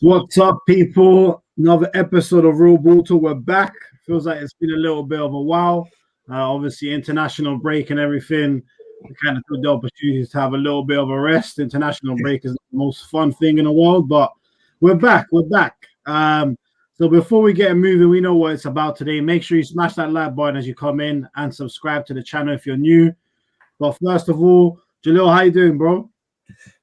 What's up, people? Another episode of Real Ball Talk. We're back. Feels like it's been a little bit of a while. Obviously, international break and everything. We kind of took the opportunity to have a little bit of a rest. International break is the most fun thing in the world, but we're back. We're back. So before we get moving, we know what it's about today. Make sure you smash that like button as you come in and subscribe to the channel if you're new. But first of all, Jalil, how you doing, bro?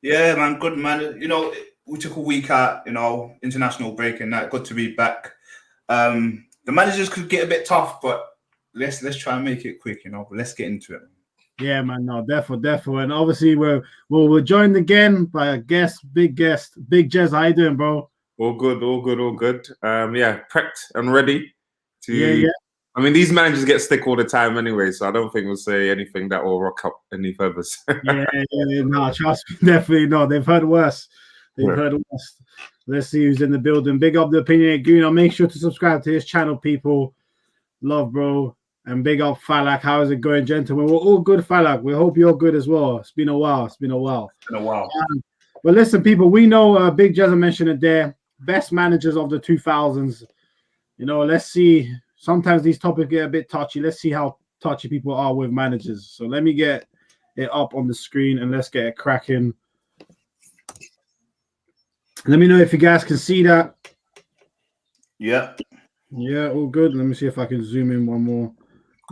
Yeah, man, good, man. You know, we took a week out, international break and that. Good to be back. The managers could get a bit tough, but let's try and make it quick. Let's get into it. Yeah, man. No, definitely. And obviously, we're joined again by a big guest, Big Jez. How you doing, bro? All good. Prepped and ready to. Yeah. I mean, these managers get stick all the time anyway, so I don't think we'll say anything that will rock up any further. yeah. No, trust me, definitely not. They've heard worse. Let's see who's in the building. Big up the Opinionated Gooner. Make sure to subscribe to his channel, people. Love, bro. And big up Falak. How is it going, gentlemen? We're all good, Falak. We hope you're good as well. It's been a while. But listen, people, we know Big Jezza mentioned it there. Best managers of the 2000s. Let's see. Sometimes these topics get a bit touchy. Let's see how touchy people are with managers. So let me get it up on the screen and let's get it cracking. Let me know if you guys can see that. Yeah, all good. Let me see if I can zoom in one more.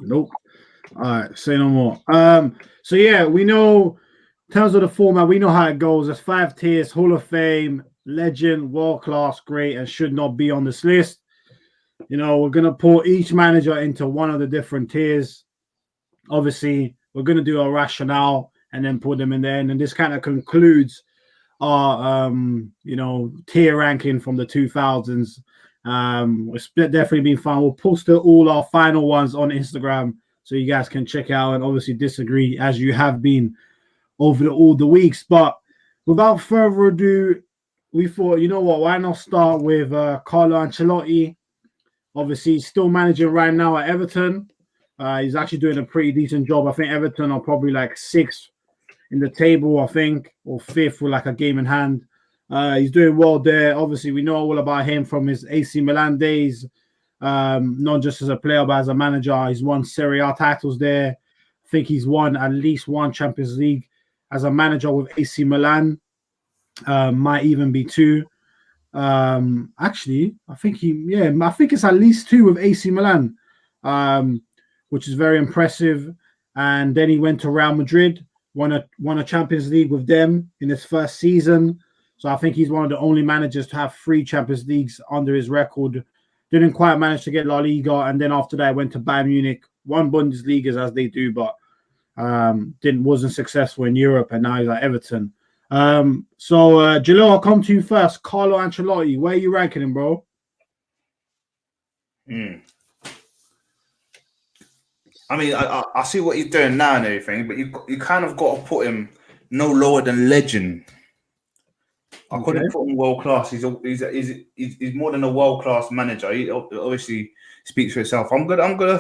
Nope. All right, say no more. So yeah, we know in terms of the format, we know how it goes. There's 5 tiers: Hall of Fame, Legend, World Class, Great, and should not be on this list. We're gonna put each manager into one of the different tiers. Obviously, we're gonna do a rationale and then put them in there, and then this kind of concludes our tier ranking from the 2000s. It's definitely been fun. We'll post all our final ones on Instagram so you guys can check out and obviously disagree as you have been over all the weeks. But without further ado, we thought, why not start with Carlo Ancelotti. Obviously, he's still managing right now at Everton. He's actually doing a pretty decent job. I think Everton are probably like 6th in the table, I think, or 5th with like a game in hand. He's doing well there. Obviously, we know all about him from his AC Milan days, not just as a player, but as a manager. He's won Serie A titles there. I think he's won at least 1 Champions League as a manager with AC Milan. Might even be 2. Actually, I think it's at least 2 with AC Milan, which is very impressive. And then he went to Real Madrid, won a Champions League with them in his first season. So I think he's one of the only managers to have 3 Champions Leagues under his record. Didn't quite manage to get La Liga, and then after that went to Bayern Munich, won Bundesliga as they do, but wasn't successful in Europe, and now he's at Everton. Jalil, I'll come to you first. Carlo Ancelotti, where are you ranking him, bro? I mean, I see what he's doing now and everything, but you kind of got to put him no lower than Legend. I couldn't put him world class. He's more than a world class manager. He obviously speaks for himself. I'm gonna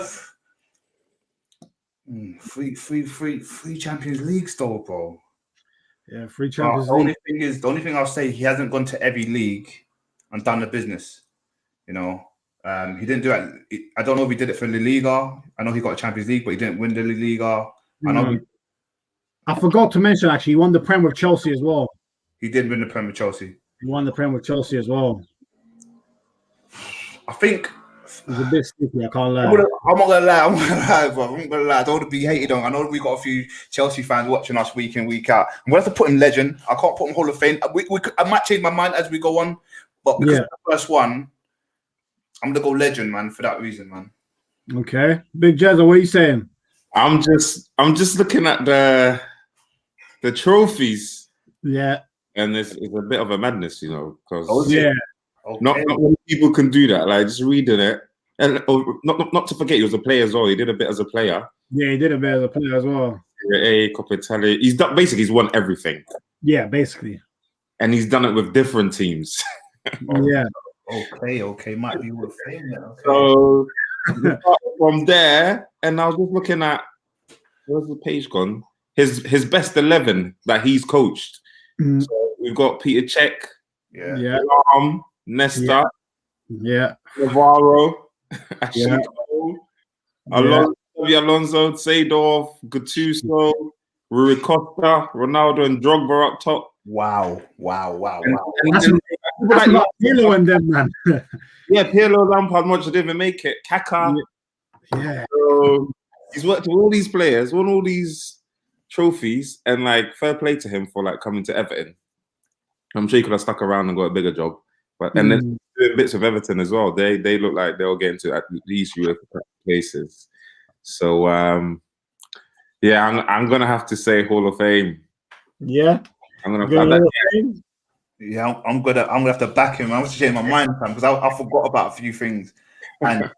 3 Champions League still, bro. Yeah, 3 Champions League. The only thing I'll say, he hasn't gone to every league and done the business. He didn't do it. I don't know if he did it for La Liga. I know he got a Champions League, but he didn't win the La Liga. I forgot to mention, actually, he won the Prem with Chelsea as well. He did win the Prem with Chelsea. He won the Prem with Chelsea as well. I think he's a bit sticky, I can't lie. I'm not gonna lie, bro. I'm not gonna lie. I don't want to be hated on. I know we got a few Chelsea fans watching us week in, week out. I'm gonna have to put him Legend. I can't put him Hall of Fame. I might change my mind as we go on, but because of the first one, I'm gonna go Legend, man, for that reason, man. Okay, Big Jezza, what are you saying? I'm just looking at the trophies. Yeah. And it's a bit of a madness, because not many people can do that. Like just reading it, and not to forget, he was a player as well. He did a bit as a player. Yeah, he did a bit as a player as well. Coppa Italia. He's won everything. Yeah, basically. And he's done it with different teams. Yeah. Okay, might be worth saying that. Okay. So from there, and I was just looking at where's the page gone? His best 11 that he's coached. So we've got Peter Czech, Yeah. Nesta, Yeah. Navarro, Ashley Yeah. Cole, Yeah. Alonso, Seedorf, Gattuso, Rui Costa, Ronaldo, and Drogba up top. Wow. And That's like, not Pirlo and them, man. yeah, Pirlo, Lampard, Modric didn't even make it. Kaká. Yeah. So he's worked with all these players, won all these trophies, and like fair play to him for like coming to Everton. I'm sure he could have stuck around and got a bigger job, but and then doing bits of Everton as well. They look like they'll get into at least UEFA places. So yeah, I'm gonna have to say Hall of Fame. Yeah. I'm gonna have that. Yeah, I'm gonna have to back him. I was changing my mind, fam, because I forgot about a few things. And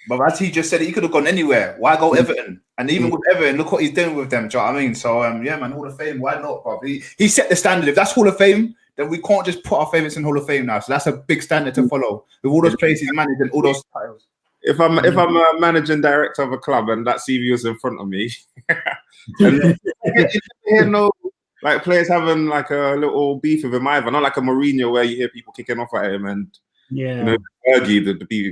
but as he just said, he could have gone anywhere. Why go Everton? And even with Everton, look what he's doing with them. Do you know what I mean? So yeah, man, Hall of Fame. Why not, bro? He set the standard. If that's Hall of Fame, then we can't just put our favourites in Hall of Fame now. So that's a big standard to follow with all those places managed and all those titles. If I'm a managing director of a club and that CV was in front of me, and you hear no like players having like a little beef with him either. Not like a Mourinho where you hear people kicking off at him and yeah, you know, argue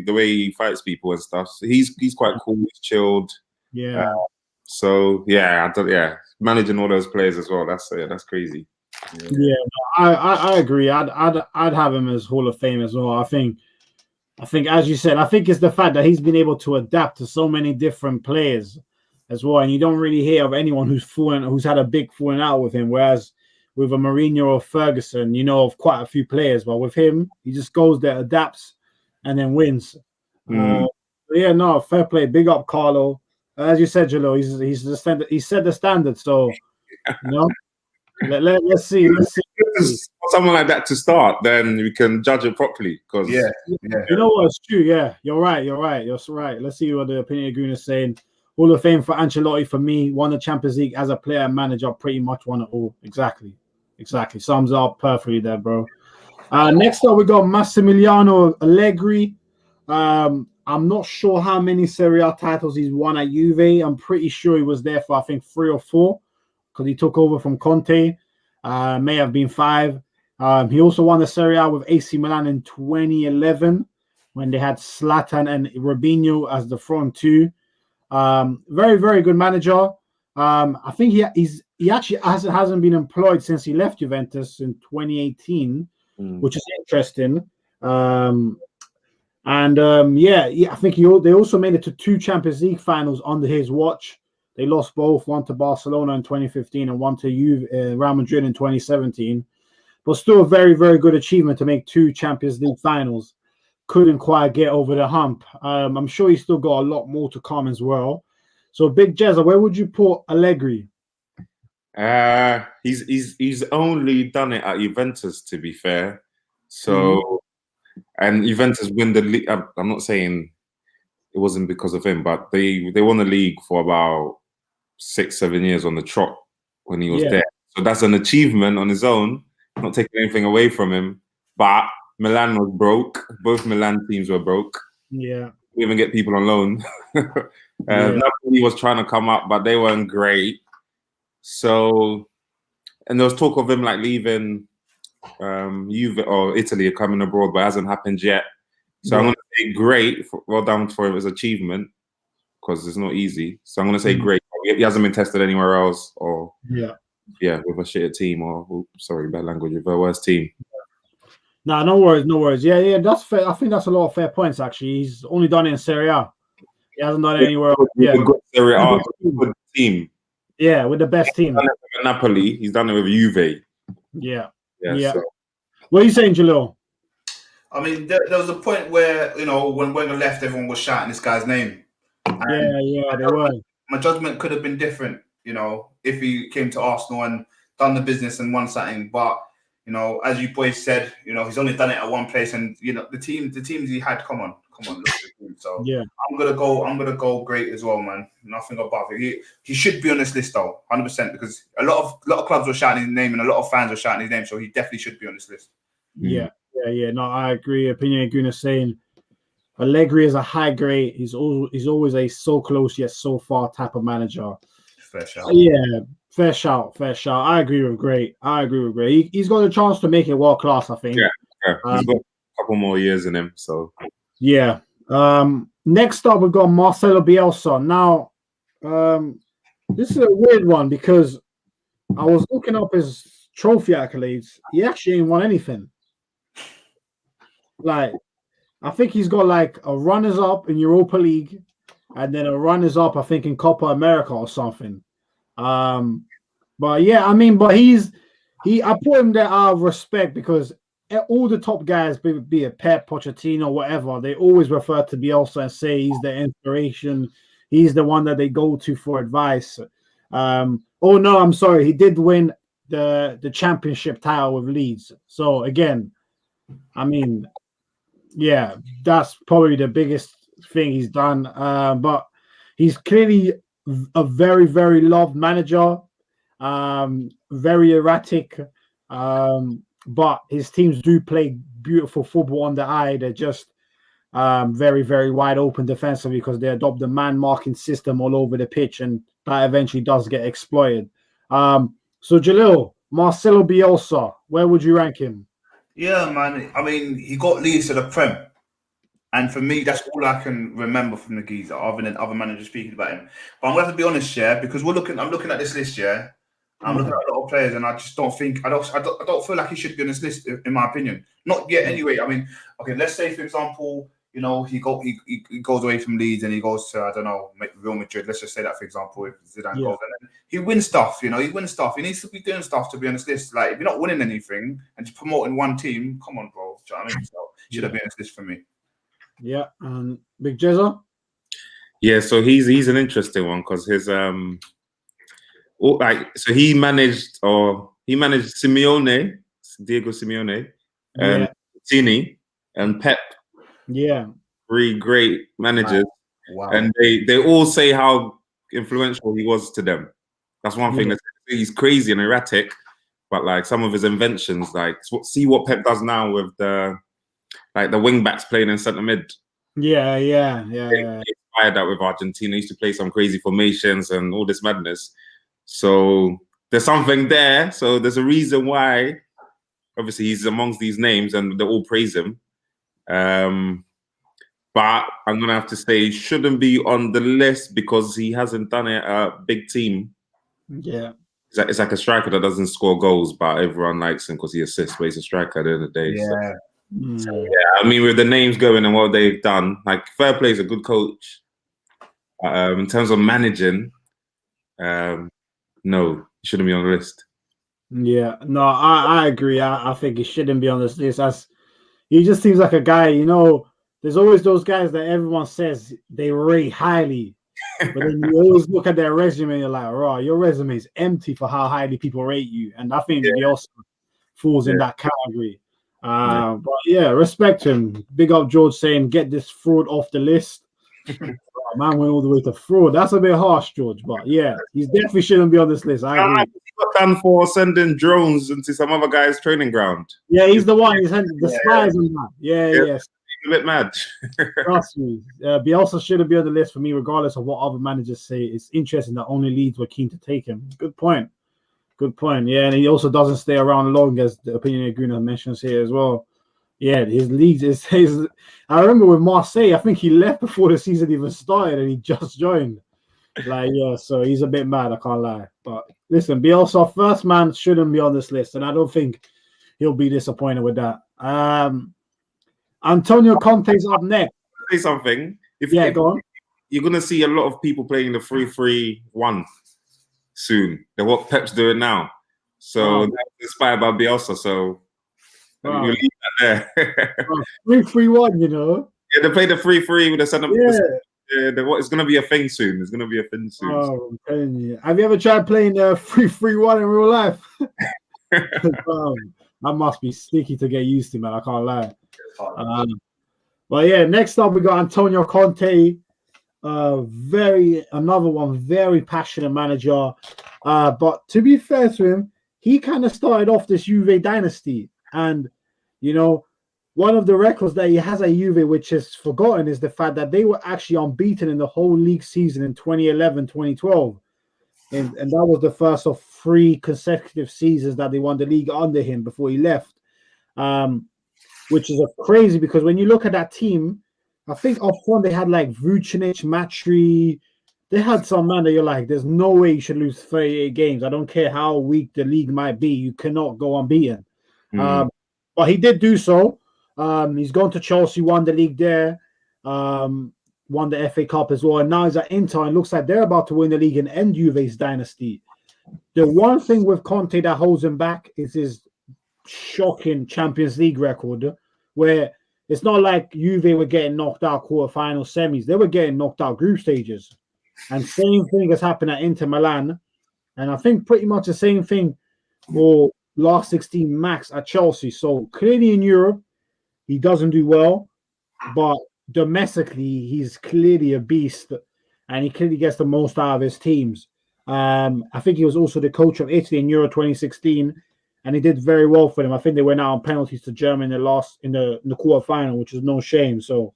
the way he fights people and stuff. So he's quite cool, he's chilled. Yeah. So yeah, managing all those players as well. That's crazy. Yeah, I agree. I'd have him as Hall of Fame as well. I think as you said, I think it's the fact that he's been able to adapt to so many different players as well, and you don't really hear of anyone who's had a big falling out with him. Whereas with a Mourinho or Ferguson, you know of quite a few players, but with him, he just goes there, adapts, and then wins. Yeah, no, fair play. Big up, Carlo. As you said, Jalo, he's the standard. He set the standard, so you know. Let's see. Someone like that to start, then we can judge it properly. Because yeah, you know what? It's true. Yeah, you're right. You're right. Let's see what the opinion of Goon is saying. Hall of Fame for Ancelotti for me. Won the Champions League as a player and manager. Pretty much won it all. Exactly. Sums it up perfectly there, bro. Next up, we got Massimiliano Allegri. I'm not sure how many Serie A titles he's won at Juve. I'm pretty sure he was there for I think 3 or 4. Because he took over from Conte, may have been 5. He also won the Serie A with AC Milan in 2011 when they had Zlatan and Robinho as the front two. Very, very good manager. I think he actually hasn't been employed since he left Juventus in 2018, which is interesting. I think they also made it to 2 Champions League finals under his watch. They lost both, one to Barcelona in 2015 and one to Real Madrid in 2017. But still a very, very good achievement to make 2 Champions League finals. Couldn't quite get over the hump. I'm sure he's still got a lot more to come as well. So, Big Jezza, where would you put Allegri? He's only done it at Juventus, to be fair. So, and Juventus win the league. I'm not saying it wasn't because of him, but they won the league for about 6-7 years on the trot when he was there. So that's an achievement on his own, not taking anything away from him. But Milan was broke. Both Milan teams were broke. Yeah. We even get people on loan. Napoli was trying to come up, but they weren't great. So, and there was talk of him like leaving Juve or Italy or coming abroad, but it hasn't happened yet. So I'm going to say great. Well done for his achievement because it's not easy. So I'm going to say great. He hasn't been tested anywhere else or with a shitter team or sorry, bad language, with a worse team. No worries. Yeah, that's fair. I think that's a lot of fair points actually. He's only done it in Serie A. He hasn't done it anywhere else. Yeah, good Serie A, good team. Yeah, with the best team. He's done it with Napoli. He's done it with Juve. Yeah. So. What are you saying, Jalil? I mean, there was a point where, you know, when Wenger left, everyone was shouting this guy's name. Yeah, they were. My judgment could have been different, you know, if he came to Arsenal and done the business and won something. But, you know, as you boys said, you know, he's only done it at one place. And, you know, the teams he had, come on, look at the team. So I'm gonna go great as well, man. Nothing above it. He should be on this list though, 100%, because a lot of clubs were shouting his name and a lot of fans were shouting his name. So he definitely should be on this list. Yeah. No, I agree. Opinion Guna saying Allegri is a high grade. He's always a so close yet so far type of manager. Fair shout. Yeah, fair shout. I agree with great. He's got a chance to make it world class, I think. Yeah, Yeah, he's got a couple more years in him. So yeah. Next up, we've got Marcelo Bielsa. Now, this is a weird one because I was looking up his trophy accolades. He actually ain't won anything. Like, I think he's got like a runners-up in Europa League, and then a runners-up, I think, in Copa America or something. But yeah, I mean, but I put him there out of respect because all the top guys, be it Pep, Pochettino, whatever, they always refer to Bielsa and say he's the inspiration. He's the one that they go to for advice. Oh no, I'm sorry, he did win the championship title with Leeds. So again, I mean, yeah, that's probably the biggest thing he's done. But he's clearly a very, very loved manager. Very erratic. But his teams do play beautiful football on the eye. They're just very, very wide open defensively because they adopt the man marking system all over the pitch, and that eventually does get exploited. So Jalil, Marcelo Bielsa, where would you rank him? Yeah, man. I mean, he got Leeds to the Prem. And for me, that's all I can remember from the geezer, other than other managers speaking about him. But I'm going to have to be honest, yeah, because I'm looking at this list, yeah. I'm looking at a lot of players, and I just don't think I don't feel like he should be on this list, in my opinion. Not yet, anyway. I mean, okay, let's say for example, you know, he goes away from Leeds and he goes to, I don't know, Real Madrid. Let's just say that for example, if Zidane goes, and then he wins stuff. You know, he wins stuff. He needs to be doing stuff to be on this list. Like if you're not winning anything and just promoting one team, come on, bro. Do you know what I mean? So he should have been on this list for me. Yeah, Big Jezza. yeah, so he's an interesting one because his he managed Simeone, Diego Simeone, and Mancini and Pep. Yeah, 3 great managers. Wow. And they all say how influential he was to them. That's one thing. He's crazy and erratic, but like some of his inventions, like see what Pep does now with the wing backs playing in centre mid. Yeah. He inspired that with Argentina. He used to play some crazy formations and all this madness. So there's something there. So there's a reason why, obviously, he's amongst these names and they all praise him. But I'm gonna have to say he shouldn't be on the list because he hasn't done it at a big team. Yeah. It's like a striker that doesn't score goals, but everyone likes him because he assists, but he's a striker at the end of the day. Yeah. So yeah, I mean, with the names going and what they've done, like fair play is a good coach. In terms of managing, no, he shouldn't be on the list. Yeah, no, I agree. I think he shouldn't be on this list. He just seems like a guy, you know, there's always those guys that everyone says they rate highly, but then you always look at their resume and you're like, raw, your resume is empty for how highly people rate you. And I think he also falls in that category. But yeah, respect him. Big up George saying, get this fraud off the list. Man went all the way to fraud. That's a bit harsh, George. But yeah, he definitely shouldn't be on this list. I agree. He got done for sending drones into some other guy's training ground. Yeah, he's the one. He's the spies and that. Yeah. A bit mad. Trust me. Bielsa shouldn't be on the list for me, regardless of what other managers say. It's interesting that only Leeds were keen to take him. Good point. Yeah, and he also doesn't stay around long, as the opinion Guna mentions here as well. Yeah, his leagues is his. I remember with Marseille, I think he left before the season even started, and he just joined. Like, yeah, so he's a bit mad. I can't lie. But listen, Bielsa, first man, shouldn't be on this list, and I don't think he'll be disappointed with that. Antonio Conte's up next. Say something. Go on. You're gonna see a lot of people playing the 3-3-1 soon. They're what Pep's doing now. So that's inspired by Bielsa. So you leave that there. 3-3-1, you know. Yeah, they play the 3-3 with the center. Yeah. It's gonna be a thing soon. It's gonna be a thing soon. Oh, I'm telling you. Have you ever tried playing 3-3-1 in real life? That must be sticky to get used to, man. I can't lie. But yeah, next up we got Antonio Conte. Another one, very passionate manager. But to be fair to him, he kind of started off this Juve dynasty. And, you know, one of the records that he has at Juve, which is forgotten, is the fact that they were actually unbeaten in the whole league season in 2011-2012. And that was the first of 3 consecutive seasons that they won the league under him before he left. which is crazy because when you look at that team, I think up front they had like Vucinic, Matri. They had some man that you're like, there's no way you should lose 38 games. I don't care how weak the league might be. You cannot go unbeaten. But he did do so. He's gone to Chelsea, won the league there, won the FA Cup as well. And now he's at Inter and looks like they're about to win the league and end Juve's dynasty. The one thing with Conte that holds him back is his shocking Champions League record, where it's not like Juve were getting knocked out quarterfinals, semis. They were getting knocked out group stages. And same thing has happened at Inter Milan. And I think pretty much the same thing for last 16 max at Chelsea. So clearly in Europe, he doesn't do well. But domestically, he's clearly a beast. And he clearly gets the most out of his teams. I think he was also the coach of Italy in Euro 2016. And he did very well for them. I think they went out on penalties to Germany in the quarterfinal, which is no shame. So,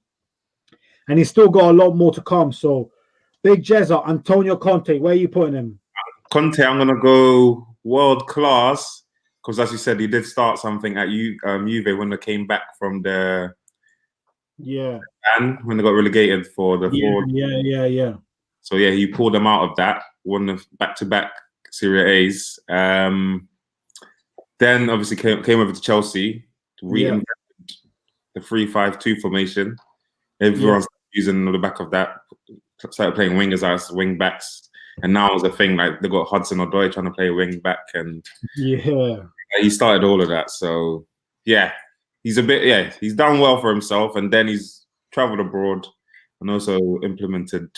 and he's still got a lot more to come. So, Big Jezza, Antonio Conte, where are you putting him? Conte, I'm going to go world class because, as you said, he did start something at Juve when they came back from the and when they got relegated for the yeah. So yeah, he pulled them out of that, won the back-to-back Serie A's. Then obviously came over to Chelsea to reinvent the 3-5-2 formation. Everyone's using on the back of that. Started playing wingers as wing backs, and now it's a thing like they got Hudson-Odoi trying to play wing back, and he started all of that. So yeah, he's done well for himself, and then he's traveled abroad and also implemented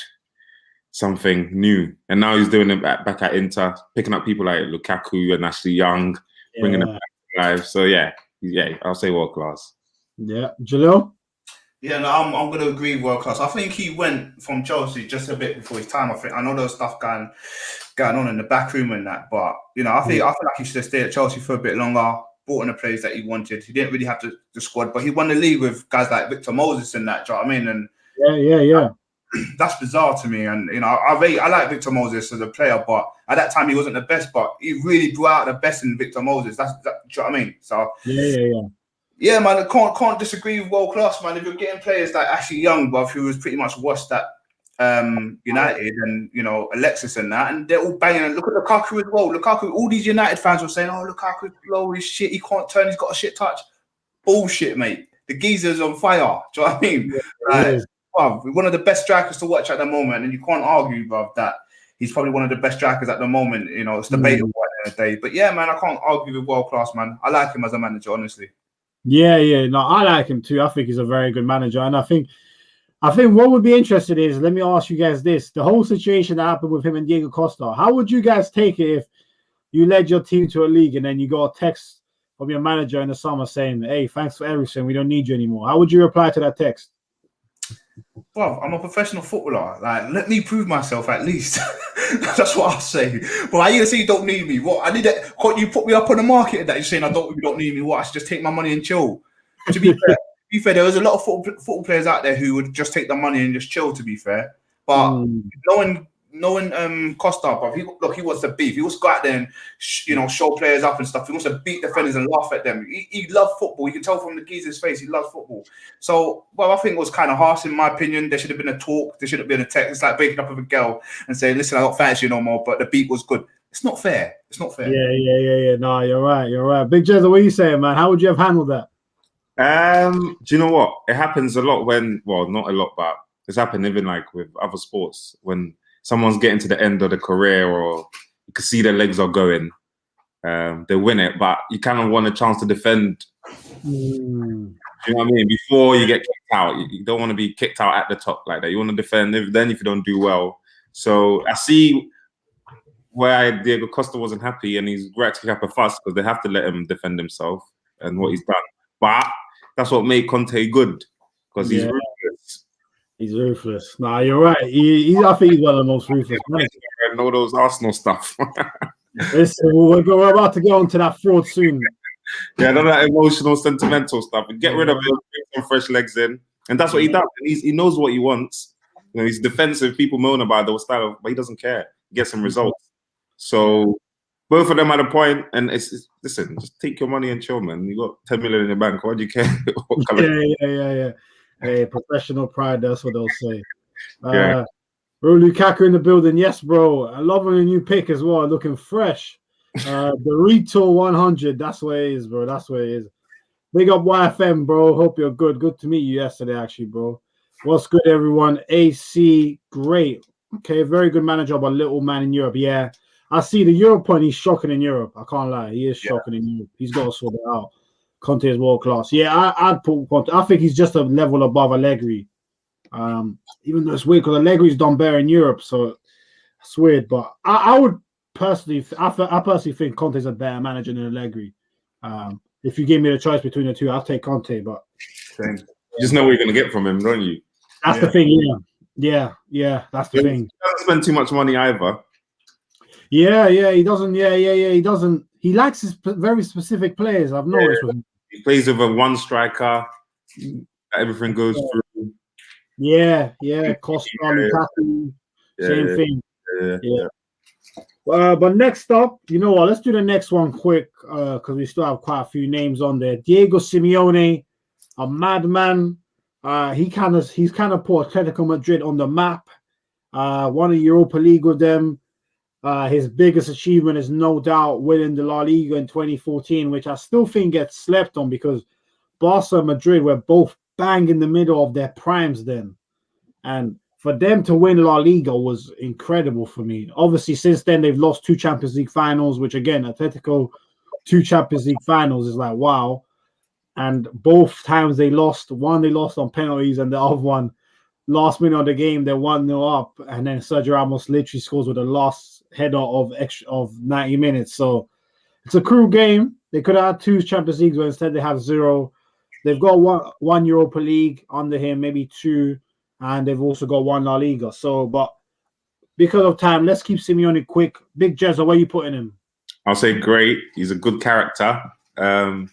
something new, and now he's doing it back at Inter, picking up people like Lukaku and Ashley Young, bringing them back to life. So yeah, I'll say world class. Yeah, Jalil. Yeah, no, I'm going to agree with world class. I think he went from Chelsea just a bit before his time. I know there was stuff going on in the back room and that, but I feel like he should have stayed at Chelsea for a bit longer. Brought in the players that he wanted. He didn't really have the squad, but he won the league with guys like Victor Moses and that. Do you know what I mean? And yeah. That's bizarre to me. And I like Victor Moses as a player, but at that time he wasn't the best. But he really brought out the best in Victor Moses. Do you know what I mean? So yeah, man, I can't disagree with world class, man. If you're getting players like Ashley Young, bruv, who was pretty much washed at United, and Alexis and that, and they're all banging. And look at Lukaku as well. Lukaku, all these United fans were saying, "Oh, Lukaku's low, he's shit. He can't turn. He's got a shit touch." Bullshit, mate. The geezer's on fire. Do you know what I mean? Bruv, one of the best strikers to watch at the moment, and you can't argue, bruv, that he's probably one of the best strikers at the moment. It's debatable at the end of the day. But yeah, man, I can't argue with world class, man. I like him as a manager, honestly. Yeah. No, I like him too. I think he's a very good manager, and I think what would be interesting is, let me ask you guys this: the whole situation that happened with him and Diego Costa. How would you guys take it if you led your team to a league and then you got a text from your manager in the summer saying, "Hey, thanks for everything. We don't need you anymore." How would you reply to that text? Well, I'm a professional footballer. Like, let me prove myself at least. That's what I'll say. But I either say you don't need me. What I need that? Can't you put me up on the market? That you're saying you don't need me. What, I should just take my money and chill. To be fair, there was a lot of football players out there who would just take the money and just chill. To be fair, but knowing Costa, bro, he wants to beef. He wants to go out there and show players up and stuff. He wants to beat defenders and laugh at them. He loves football. You can tell from the geezer's face he loves football. So, I think it was kind of harsh in my opinion. There should have been a talk. There should have been a text. It's like breaking up with a girl and saying, "Listen, I don't fancy you no more," but the beat was good. It's not fair. It's not fair. Yeah. No, you're right. Big Jezza, what are you saying, man? How would you have handled that? Do you know what? It happens a lot not a lot, but it's happened even like with other sports when someone's getting to the end of the career, or you can see their legs are going. They win it, but you kind of want a chance to defend. Do you know what I mean? Before you get kicked out, you don't want to be kicked out at the top like that. You want to defend. If you don't do well, so I see where Diego Costa wasn't happy, and he's great to kick up a fuss because they have to let him defend himself and what he's done. But that's what made Conte good, because he's ruthless. He's ruthless. Nah, you're right. I think he's one of the most ruthless men. And all those Arsenal stuff. Listen, we're about to go on to that fraud soon. Yeah, none of that emotional, sentimental stuff. And get rid of it, bring some fresh legs in. And that's what he does. And he knows what he wants. He's defensive. People moan about the style, but he doesn't care. He gets some results. So, both of them had a point, and listen, just take your money and chill, man. You got 10 million in your bank. Why do you care? Yeah. Hey, professional pride. That's what they'll say. Yeah. Bro, Lukaku in the building. Yes, bro. I love a new pick as well. Looking fresh. Burrito 100. That's what it is, bro. That's what it is. Big up YFM, bro. Hope you're good. Good to meet you yesterday, actually, bro. What's good, everyone? AC, great. Okay, very good manager, but little man in Europe. Yeah, I see the Euro point. He's shocking in Europe. I can't lie. He is shocking in Europe. He's got to sort it out. Conte is world class. Yeah, I'd put Conte. I think he's just a level above Allegri. Even though it's weird because Allegri's done better in Europe, so it's weird. But I would personally, I personally think Conte's a better manager than Allegri. If you gave me the choice between the two, I'll take Conte. But you just know what you're gonna get from him, don't you? That's the thing. Yeah. That's the thing. He doesn't spend too much money either. Yeah. He doesn't. Yeah. He doesn't. He likes his very specific players. I've noticed with him. He plays with a one striker. Everything goes through. Yeah. Costa, Lukaku, same thing. Yeah. But next up, you know what? Let's do the next one quick because we still have quite a few names on there. Diego Simeone, a madman. He's kind of put Atletico Madrid on the map. Won a Europa League with them. His biggest achievement is no doubt winning the La Liga in 2014, which I still think gets slept on because Barca and Madrid were both bang in the middle of their primes then. And for them to win La Liga was incredible for me. Obviously, since then, they've lost 2 Champions League finals, which again, Atletico, 2 Champions League finals is like, wow. And both times they lost, one they lost on penalties and the other one, last minute of the game, they're 1-0 up. And then Sergio Ramos literally scores with the last header of 90 minutes. So it's a cruel game. They could have had 2 Champions Leagues, but instead they have 0. They've got one Europa League under him, maybe 2. And they've also got 1 La Liga. So, but because of time, let's keep Simeone quick. Big Jezza, where are you putting him? I'll say great. He's a good character. That's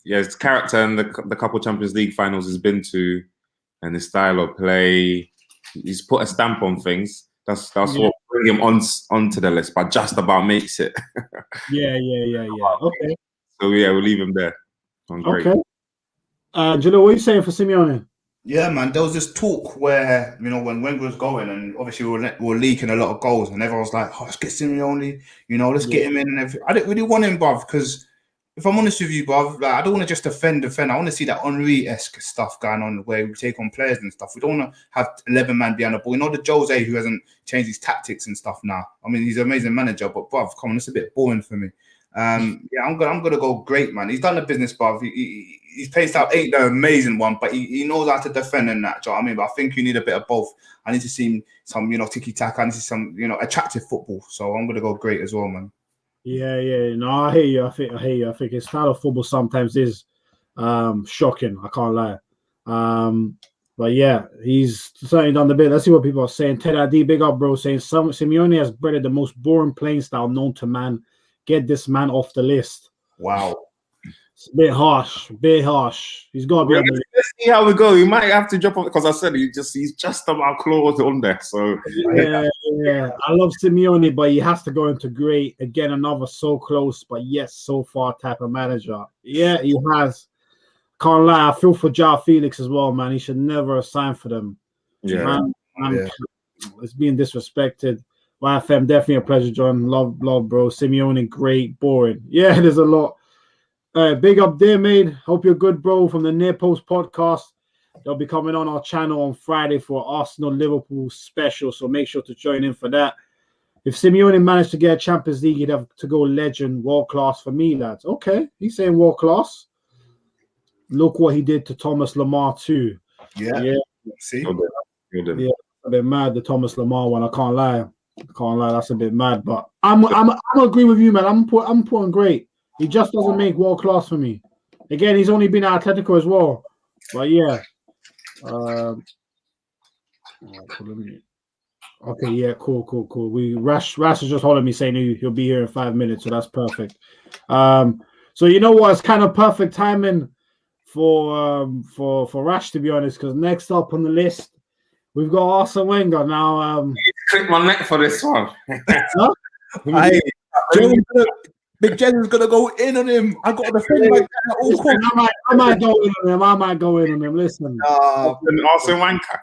his character and the couple Champions League finals he's been to, and his style of play. He's put a stamp on things. That's what bring him onto the list, but just about makes it. Yeah. Okay. So we'll leave him there. Great. Okay. Angelo, what are you saying for Simeone? Yeah, man. There was this talk where, when Wenger was going, and obviously we were leaking a lot of goals, and everyone was like, "Oh, let's get Simeone. Let's get him in." And everything. I didn't really want him, bruv, because if I'm honest with you, bruv, like, I don't want to just defend. I want to see that Henry-esque stuff going on where we take on players and stuff. We don't want to have 11 man behind the ball. The Jose who hasn't changed his tactics and stuff now. I mean, he's an amazing manager, but bruv, come on, it's a bit boring for me. I'm gonna go great, man. He's done the business, bruv. His play style ain't the amazing one, but he knows how to defend in that. Do you know what I mean? But I think you need a bit of both. I need to see some, tiki taka. I need to see some, attractive football. So I'm gonna go great as well, man. Yeah. No, I hear you. I think his style of football sometimes is shocking. I can't lie. But yeah, he's certainly done the bit. Let's see what people are saying. Ted ID, big up, bro, saying Simeone has bred the most boring playing style known to man. Get this man off the list. Wow. It's a bit harsh. He's got to be. Let's see how we go. You might have to drop off because I said he's just about clawed on there. So yeah. I love Simeone, but he has to go into great again. Another so close, but yes, so far type of manager. Yeah, he has. Can't lie. I feel for João Felix as well, man. He should never have signed for them. Yeah, it's being disrespected. YFM, definitely a pleasure, John. Love, bro. Simeone, great, boring. Yeah, there's a lot. Big up there, mate. Hope you're good, bro. From the Near Post podcast. They'll be coming on our channel on Friday for Arsenal-Liverpool special, so make sure to join in for that. If Simeone managed to get a Champions League, he'd have to go legend, world-class for me, lads. Okay, he's saying world-class. Look what he did to Thomas Lamar too. Yeah. See? Yeah, a bit mad, the Thomas Lamar one. I can't lie. That's a bit mad, but I'm agree with you, man. I'm putting great. He just doesn't make world class for me. Again, he's only been at Atletico as well. But yeah. Okay, yeah, cool. Rash is just holding me saying he'll be here in 5 minutes, so that's perfect. So you know what? It's kind of perfect timing for Rash, to be honest, because next up on the list we've got Arsene Wenger. Now click my neck for this one. Huh? Big Jen's gonna go in on him. I got the thing like that. Listen, I might go in on him. I might go in on him. Listen. Arsene Wenger.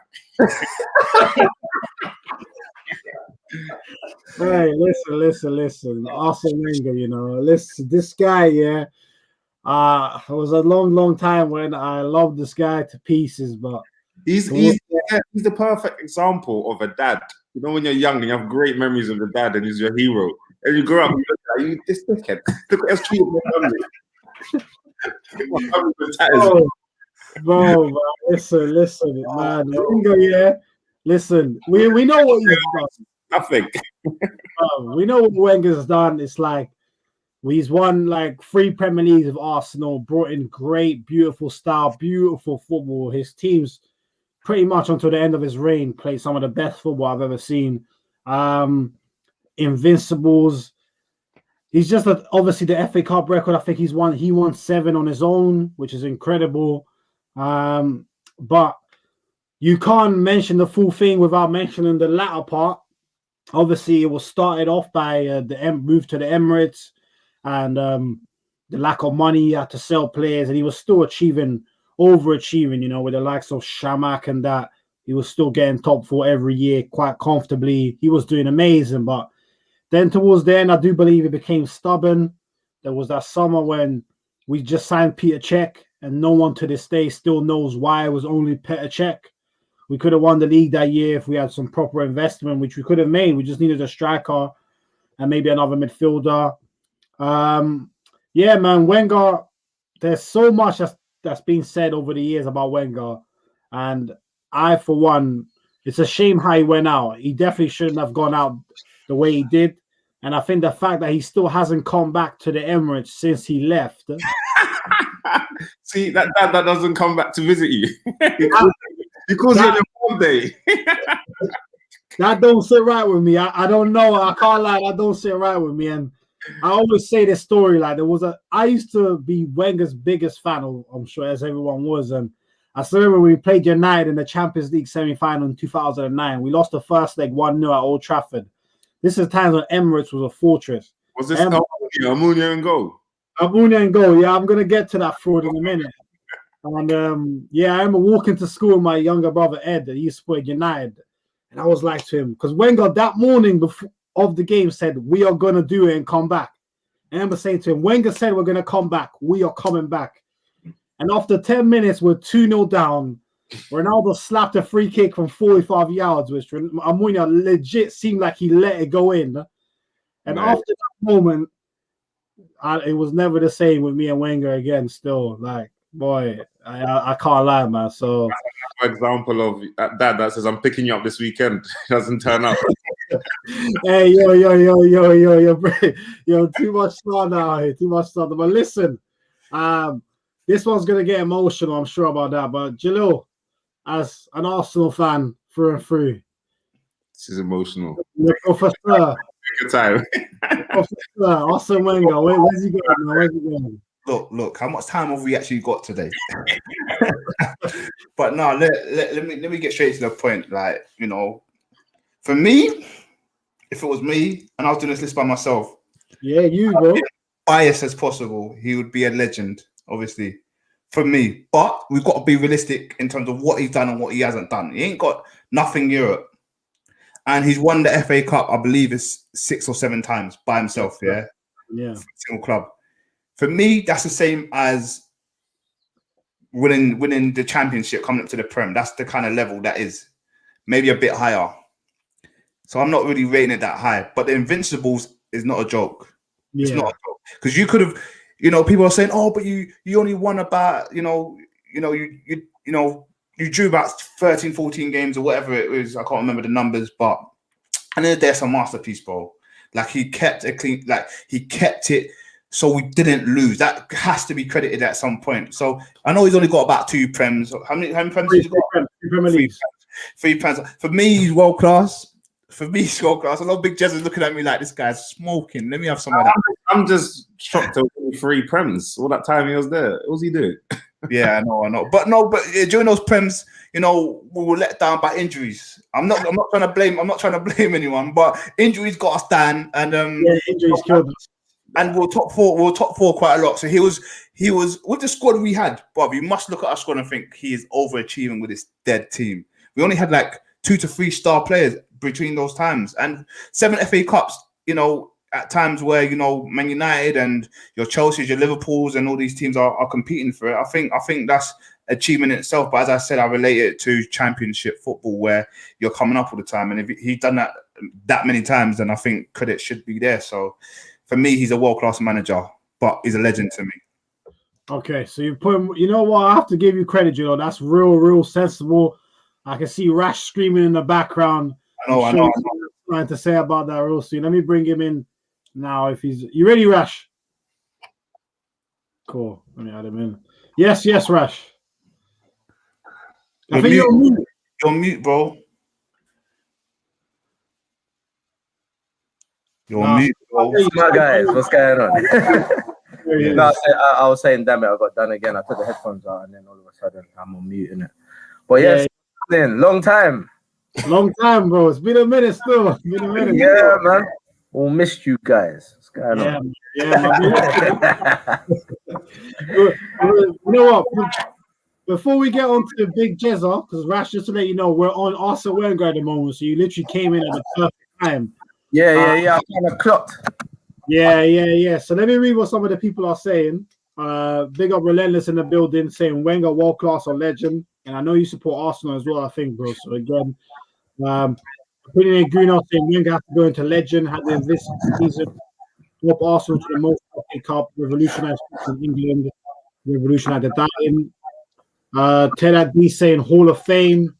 Hey, listen. Arsene Wenger, you know, listen, this guy, yeah. It was a long time when I loved this guy to pieces, but he's the perfect example of a dad. You know, when you're young and you have great memories of the dad and he's your hero. And you grow up and you look at you, this dickhead. Look what else treated my family. Bro, listen, man. Wenger, yeah. Listen, we know what he's done. Nothing. We know what Wenger's done. It's like he's won like 3 Premier Leagues with Arsenal, brought in great, beautiful style, beautiful football. His teams, pretty much until the end of his reign, played some of the best football I've ever seen. Invincibles. He's just obviously the FA Cup record. I think he won 7 on his own, which is incredible. But you can't mention the full thing without mentioning the latter part. Obviously, it was started off by the move to the Emirates and the lack of money. He had to sell players, and he was still overachieving, you know, with the likes of Shamak and that. He was still getting top 4 every year quite comfortably. He was doing amazing, but then towards the end, I do believe it became stubborn. There was that summer when we just signed Peter Czech, and no one to this day still knows why it was only Peter Czech. We could have won the league that year if we had some proper investment, which we could have made. We just needed a striker and maybe another midfielder. Yeah, man, Wenger, there's so much that's been said over the years about Wenger. And I, for one, it's a shame how he went out. He definitely shouldn't have gone out the way he did. And I think the fact that he still hasn't come back to the Emirates since he left. See, that doesn't come back to visit you. He calls you on your one day. That don't sit right with me. I don't know. I can't lie. That don't sit right with me. And I always say this story. Like I used to be Wenger's biggest fan. I'm sure as everyone was. And I still remember we played United in the Champions League semi-final in 2009. We lost the first leg 1-0 at Old Trafford. This is times when Emirates was a fortress. Was this Almunia and goal? Almunia and goal. Yeah, I'm gonna get to that fraud in a minute. And yeah, I remember walking to school with my younger brother Ed, that he used to play United, and I was like to him, because Wenger that morning before of the game said, "We are gonna do it and come back." And I remember saying to him, "Wenger said we're gonna come back. We are coming back." And after 10 minutes, we're 2-0 down. Ronaldo slapped a free kick from 45 yards, which Almunia legit seemed like he let it go in. And after that moment, it was never the same with me and Wenger again. Still, like, boy, I can't lie, man. So, for example of dad that says, "I'm picking you up this weekend," doesn't turn up. Hey, yo, too much slander out here, too much slander. But listen, this one's gonna get emotional, I'm sure about that. But Jalil, as an Arsenal fan through and through, this is emotional. Professor, good time. Arsene Wenger, where's he going? Where's he going? Look, how much time have we actually got today? But no, let me get straight to the point. Like, you know, for me, if it was me and I was doing this list by myself, yeah, you bro, biased as possible, he would be a legend, obviously, for me. But we've got to be realistic in terms of what he's done and what he hasn't done. He ain't got nothing Europe, and he's won the FA Cup, I believe, is 6 or 7 times by himself. Yeah, single club. For me, that's the same as winning the championship, coming up to the Prem. That's the kind of level that is, maybe a bit higher. So I'm not really rating it that high. But the Invincibles is not a joke. Yeah. It's not a joke. Because you could have, you know, people are saying, "Oh, but you only won about, you drew about 13, 14 games or whatever it was. I can't remember the numbers, but and then there's a masterpiece, bro. Like he kept it clean, like he kept it so we didn't lose. That has to be credited at some point. So I know he's only got about 2 Prems. How many Prems he's got? 3 Prems. For me, he's world class. For me, he's world class. I know Big Jez is looking at me like this guy's smoking. Let me have some of that. I'm just shocked to win 3 Prems. All that time he was there. What was he doing? Yeah, I know. But during those prems, we were let down by injuries. I'm not trying to blame anyone, but injuries got us down, and injuries killed us. And we were top four quite a lot. So he was with the squad we had, Bob. You must look at our squad and think he is overachieving with this dead team. We only had like 2 to 3 star players between those times, and 7 FA Cups. At times where Man United and your Chelsea's, your Liverpools, and all these teams are competing for it. I think that's achievement in itself. But as I said, I relate it to Championship football where you're coming up all the time. And if he's done that many times, then I think credit should be there. So for me, he's a world-class manager, but he's a legend to me. Okay, so you put him. You know what? I have to give you credit. That's real sensible. I can see Rash screaming in the background. I know. Trying to say about that real soon. Let me bring him in. Now, you ready, Rash? Cool. Let me add him in. Yes, Rash. I think you're on mute. You're on mute, bro. You're on mute, bro. My guys, what's going on? I was saying, damn it, I got done again. I took the headphones out, and then all of a sudden, I'm on mute, innit? But yes, long time. Long time, bro. It's been a minute still. It's been a minute. Yeah, man. We missed you guys. What's going on? Yeah, my You know what? Before we get on to the big Jezza, because Rash, just to let you know, we're on Arsene Wenger at the moment, so you literally came in at the perfect time. Yeah. I kind of clocked. Yeah. So let me read what some of the people are saying. Big up Relentless in the building, saying Wenger world class or legend, and I know you support Arsenal as well. I think, bro. So again, putting in Gruner saying Wenger has to go into legend, had this season help Arsenal to the most FA Cup, revolutionized in England, revolutionized the dying. Ted D saying Hall of Fame,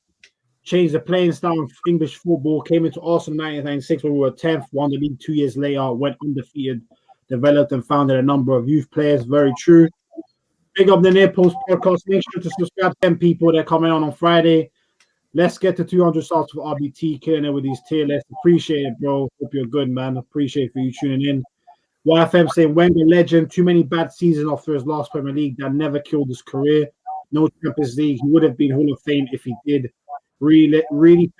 changed the playing style of English football, came into Arsenal in 1996 when we were 10th, won the league 2 years later, went undefeated, developed and founded a number of youth players. Very true. Big up the Near Post podcast. Make sure to subscribe to 10 people that are coming on Friday. Let's get to 200 subs for RBT, killing it with these tier lists. Appreciate it, bro. Hope you're good, man. Appreciate for you tuning in. YFM saying Wenger legend, too many bad seasons after his last Premier League that never killed his career. No Champions League. He would have been Hall of Fame if he did. Really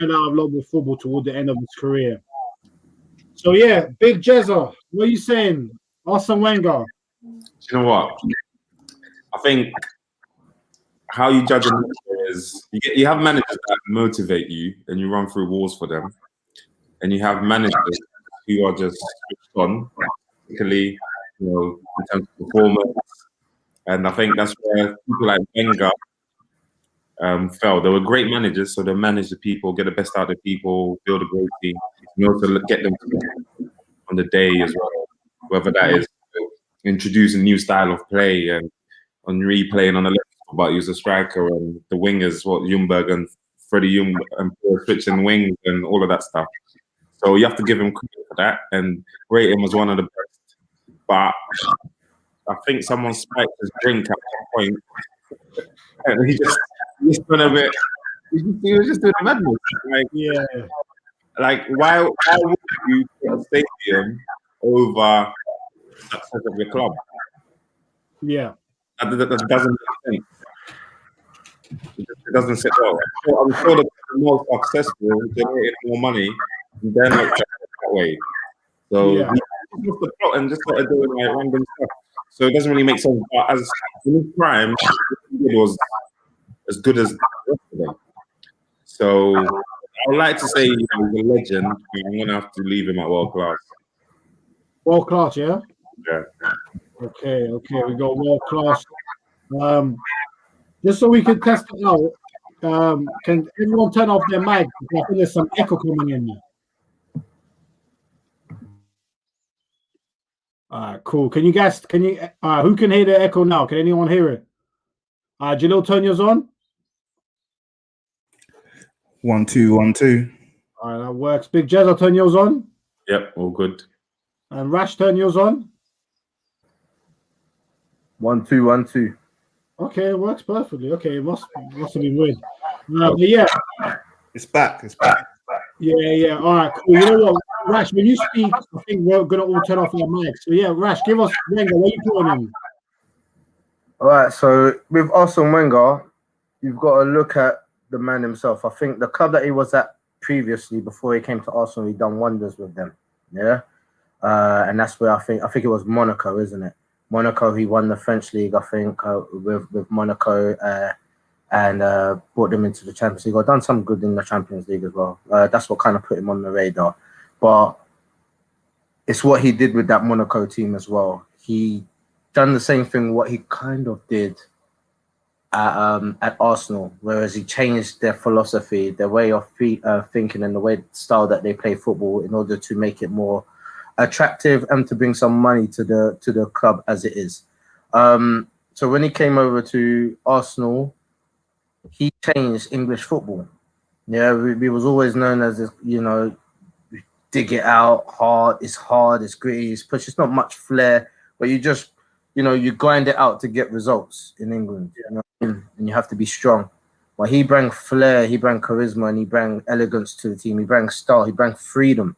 fell out of love with football toward the end of his career. So yeah, Big Jezza, what are you saying? Arsene Wenger. You know what? I think how you judge a manager is you have managers that motivate you and you run through walls for them, and you have managers who are just switched on, particularly in terms of performance. And I think that's where people like Wenger fell. They were great managers, so they manage the people, get the best out of the people, build a great team, and also get them on the day as well. Whether that is introduce a new style of play and on replaying on the left, but he was a striker, and the wingers, Ljungberg and Freddie Ljung and switching wings and all of that stuff. So you have to give him credit for that and rate him as one of the best. But I think someone spiked his drink at one point, and he went a bit. He was just doing a madness. Like why would you put a stadium over the success of your club? Yeah, that doesn't make sense. It doesn't sit well. So I'm sure that the more successful, generated more money, and then looked at it that way. So he took the plot and just started doing like random stuff. So it doesn't really make sense. But as in his prime, it was as good as the rest of them. So I would like to say he's a legend, but I'm gonna have to leave him at world class. World class, yeah? Yeah. Okay, we got world class. Just so we can test it out, can everyone turn off their mic? Because I think there's some echo coming in there. Cool. Can you who can hear the echo now? Can anyone hear it? Jalil, turn yours on. 1 2 1 2. All right, that works. Big Jez, I'll turn yours on. Yep, all good. And Rash, turn yours on. 1 2 1 2. Okay, it works perfectly. Okay, it must have been weird. But yeah, it's back. Yeah. All right, cool. You know what, Rash? When you speak, I think we're gonna all turn off our mics. So yeah, Rash, give us Wenger. What are you putting him? All right, so with Arsene Wenger, you've got to look at the man himself. I think the club that he was at previously, before he came to Arsenal, he done wonders with them. Yeah, and that's where I think it was Monaco, isn't it? Monaco, he won the French league, I think, with Monaco, and brought them into the Champions League. I've done some good in the Champions League as well. That's what kind of put him on the radar. But it's what he did with that Monaco team as well. He done the same thing what he kind of did at Arsenal, whereas he changed their philosophy, their way of thinking, and the way style that they play football in order to make it more attractive and to bring some money to the club as it is. So when he came over to Arsenal, he changed English football. Yeah, we was always known as this, dig it out, hard, it's gritty, it's push. It's not much flair, but you just, you grind it out to get results in England. You know what I mean? And you have to be strong. But he brought flair, he brought charisma, and he brought elegance to the team. He brought style, he brought freedom.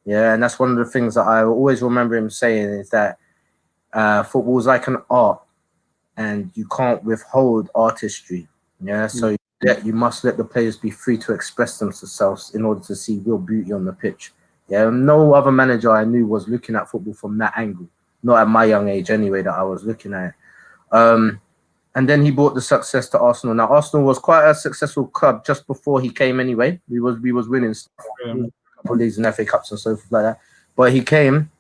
Yeah, and that's one of the things that I always remember him saying is that football is like an art, and you can't withhold artistry. Yeah, so you must let the players be free to express themselves in order to see real beauty on the pitch. Yeah, no other manager I knew was looking at football from that angle. Not at my young age, anyway, that I was looking at it. And then he brought the success to Arsenal. Now, Arsenal was quite a successful club just before he came. Anyway, we was winning stuff, a couple leagues and FA Cups and so forth like that. But he came.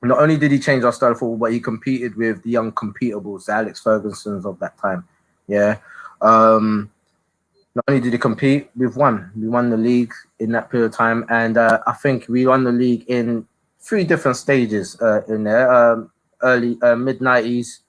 Not only did he change our style of football, but he competed with the uncompetables, the Alex Fergusons of that time. Yeah. Not only did he compete, we won the league in that period of time, and I think we won the league in 3 different stages in there: early mid-90s,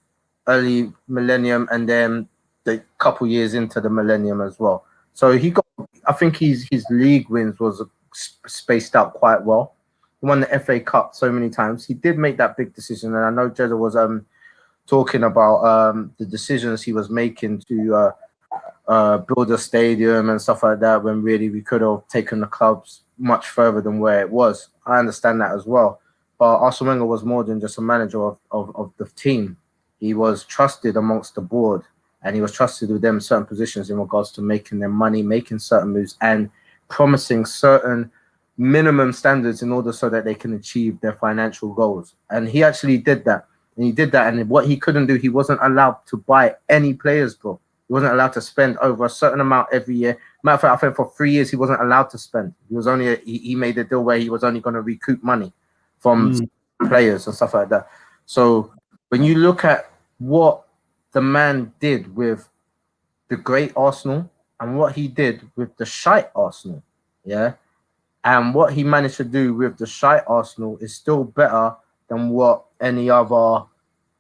early millennium, and then the couple years into the millennium as well. So I think his league wins was spaced out quite well. He won the FA Cup so many times. He did make that big decision, and I know Jeddah was talking about the decisions he was making to build a stadium and stuff like that, when really we could have taken the clubs much further than where it was. I understand that as well. But Arsene Wenger was more than just a manager of the team. He was trusted amongst the board, and he was trusted with them certain positions in regards to making their money, making certain moves, and promising certain minimum standards in order so that they can achieve their financial goals. And he actually did that. And what he couldn't do, he wasn't allowed to buy any players, bro. He wasn't allowed to spend over a certain amount every year. Matter of fact, I think for 3 years he wasn't allowed to spend. He made a deal where he was only going to recoup money from players and stuff like that. So when you look at what the man did with the great Arsenal and what he did with the shite Arsenal, yeah, and what he managed to do with the shite Arsenal is still better than what any other,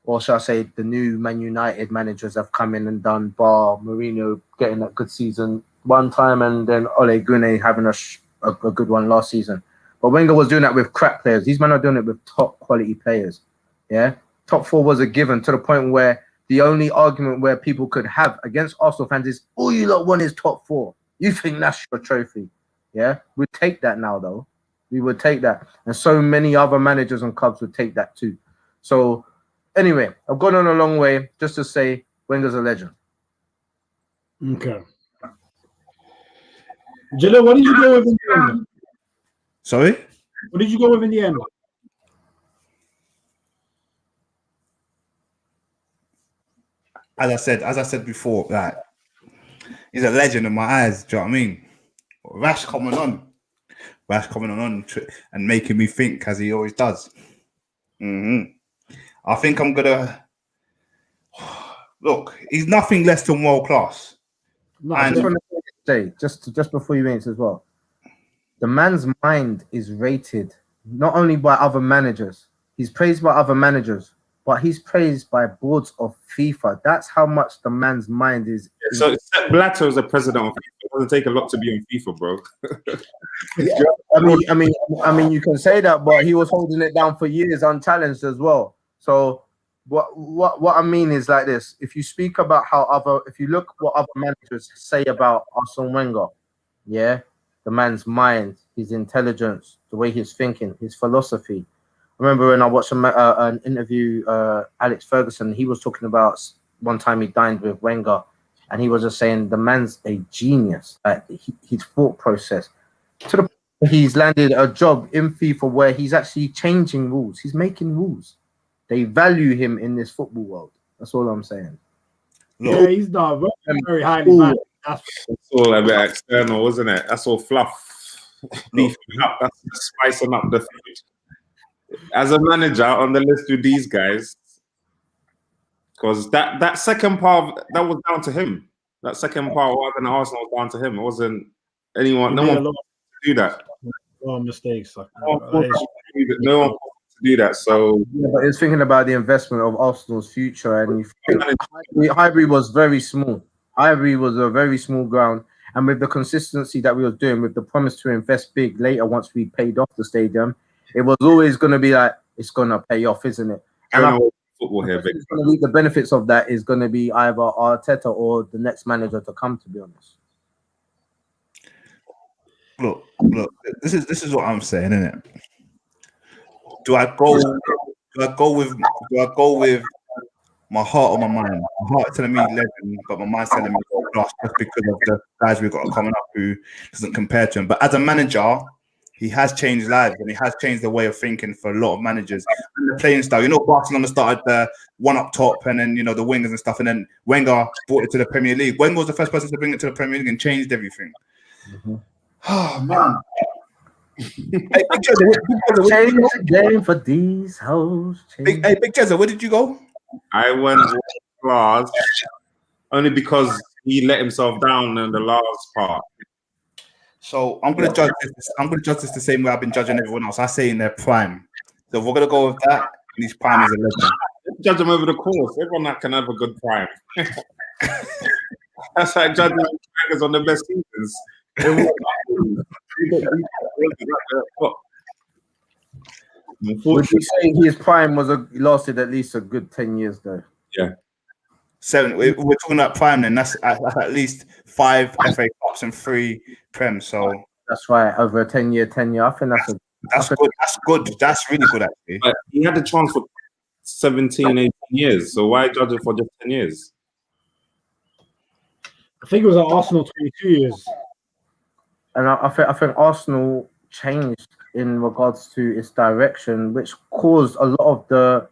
or shall I say, the new Man United managers have come in and done, bar Mourinho getting that good season one time and then Ole Gunnar having a good one last season. But Wenger was doing that with crap players. These men are doing it with top quality players. Yeah, top 4 was a given, to the point where the only argument where people could have against Arsenal fans is, all you lot want is top 4. You think that's your trophy? Yeah, we'd take that now, though. We would take that, and so many other managers and clubs would take that too. So anyway, I've gone on a long way just to say Wenger's a legend. Okay. Jalil, what did you go with in the end? Sorry? What did you go with in the end? As I said before, like, he's a legend in my eyes. Do you know what I mean? Rash coming on and making me think as he always does. I think I'm gonna look. He's nothing less than world class. No, I just want to say, just before you answer as well, the man's mind is rated not only by other managers. He's praised by other managers, but he's praised by boards of FIFA. That's how much the man's mind is. So Sepp Blatter is the president of FIFA. It doesn't take a lot to be on FIFA, bro. Yeah, I mean, you can say that, but he was holding it down for years unchallenged as well. So what I mean is like this: if you speak about if you look what other managers say about Arsene Wenger, yeah, the man's mind, his intelligence, the way he's thinking, his philosophy. I remember when I watched an interview, Alex Ferguson, he was talking about one time he dined with Wenger, and he was just saying the man's a genius. His thought process to the point where he's landed a job in FIFA where he's actually changing rules. He's making rules. They value him in this football world. That's all I'm saying. Yeah, he's not very highly valued. That's all a bit external, isn't it? That's all fluff. Beefing up. That's spicing up the food. As a manager on the list with these guys, because that second part that was down to him. That second part wasn't Arsenal, was down to him. It wasn't anyone. No one to do that. A lot of mistakes. No one to do that. So yeah, but it's thinking about the investment of Arsenal's future, and Highbury was very small. Highbury was a very small ground, and with the consistency that we were doing, with the promise to invest big later once we paid off the stadium, it was always going to be like it's going to pay off, isn't it? And football here, big. The benefits of that is going to be either Arteta or the next manager to come. To be honest, look. This is what I'm saying, isn't it? Do I go with my heart or my mind? My heart telling me 11, but my mind's telling me class just because of the guys we've got coming up who doesn't compare to him. But as a manager, he has changed lives and he has changed the way of thinking for a lot of managers and the playing style. You know, Barcelona started the one up top and then, you know, the wingers and stuff. And then Wenger brought it to the Premier League. Wenger was the first person to bring it to the Premier League and changed everything. Mm-hmm. Oh, man. Change the game for these hoes. Big Jezza, where did you go? I went with class only because he let himself down in the last part. So I'm gonna judge this. I'm gonna judge this the same way I've been judging everyone else. I say in their prime. So if we're gonna go with that, and his prime is 11. Judge him over the course. Everyone that can have a good prime. That's like judging players on the best seasons. Would you say his prime lasted at least a good 10 years though? Yeah. 7. We're talking about prime then. That's at least 5 FA Cups and 3 Prem. So that's right. Over a 10-year tenure, I think that's good. That's good. That's really good actually. But he had the chance for 17, 18 years. So why judge it for just 10 years? I think it was at Arsenal 22 years. And I think Arsenal changed in regards to its direction, which caused a lot of the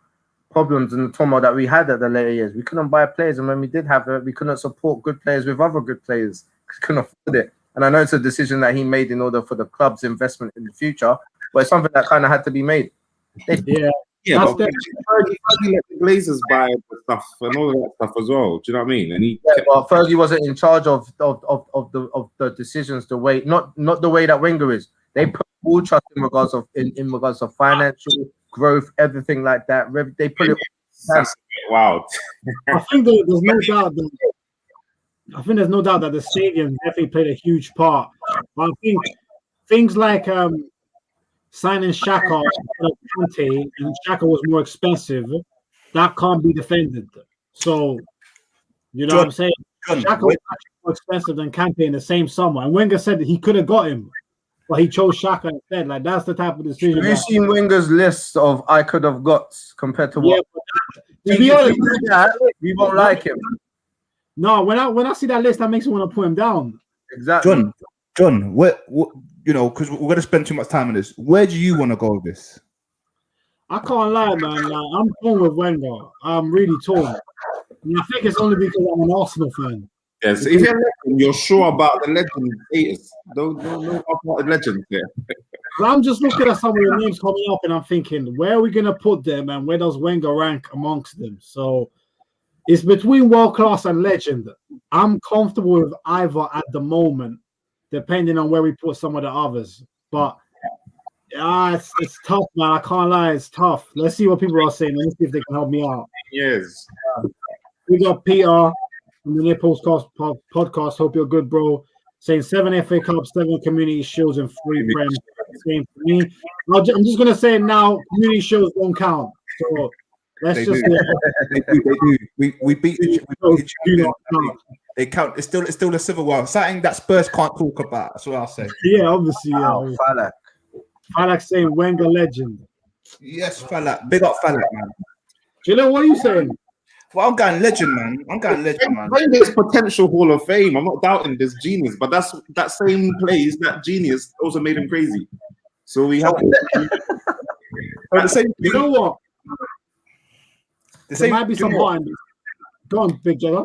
problems and the turmoil that we had at the later years. We couldn't buy players, and when we did have it, we couldn't support good players with other good players. We couldn't afford it. And I know it's a decision that he made in order for the club's investment in the future, but it's something that kind of had to be made. Yeah, but Fergie let the Glazers buy the stuff and all of that stuff as well. Do you know what I mean? And well, Fergie wasn't in charge of the decisions the way not the way that Wenger is. They put full trust in regards of financial growth, everything like that. They put it. Wow. I think there's no doubt that. I think there's no doubt that the stadium definitely played a huge part. But I think things like signing Xhaka instead of Conte, and Xhaka was more expensive, that can't be defended. So, you know what I'm saying? Xhaka was actually more expensive than Conte in the same summer. And Wenger said that he could have got him, but he chose Xhaka instead. Like, that's the type of decision. Have you seen Wenger's list of I could have got compared to what? To be honest, we won't like him. No, when I see that list, that makes me want to put him down. Exactly. John, what you know, because we're gonna spend too much time on this. Where do you want to go with this? I can't lie, man. I'm torn with Wenger. I'm really torn. And I think it's only because I'm an Arsenal fan. Yes, if you're sure about the legend status, don't know about the legend here. I'm just looking at some of the names coming up, and I'm thinking, where are we gonna put them, and where does Wenger rank amongst them? So it's between world class and legend. I'm comfortable with either at the moment, depending on where we put some of the others. But it's tough, man. I can't lie, it's tough. Let's see what people are saying. Let's see if they can help me out. Yes. We got Peter from the Nipples podcast. Hope you're good, bro. Saying 7 FA Cups, 7 Community Shields, and 3 Prem. Same for me. I'm just gonna say it now. Community Shields don't count. So let's just. They do. We beat the They count. It's still the Civil War. Something that Spurs can't talk about. That's what I'll say. Yeah, obviously. Yeah. Falak saying Wenger legend. Yes, Falak. Big up Falak, man. Gillo, what are you saying? But I'm going legend, man. Wenger's potential Hall of Fame. I'm not doubting this genius, but that same plays, that genius also made him crazy. So we have the same. You know what? There might be some harm. Go on, Big Jella.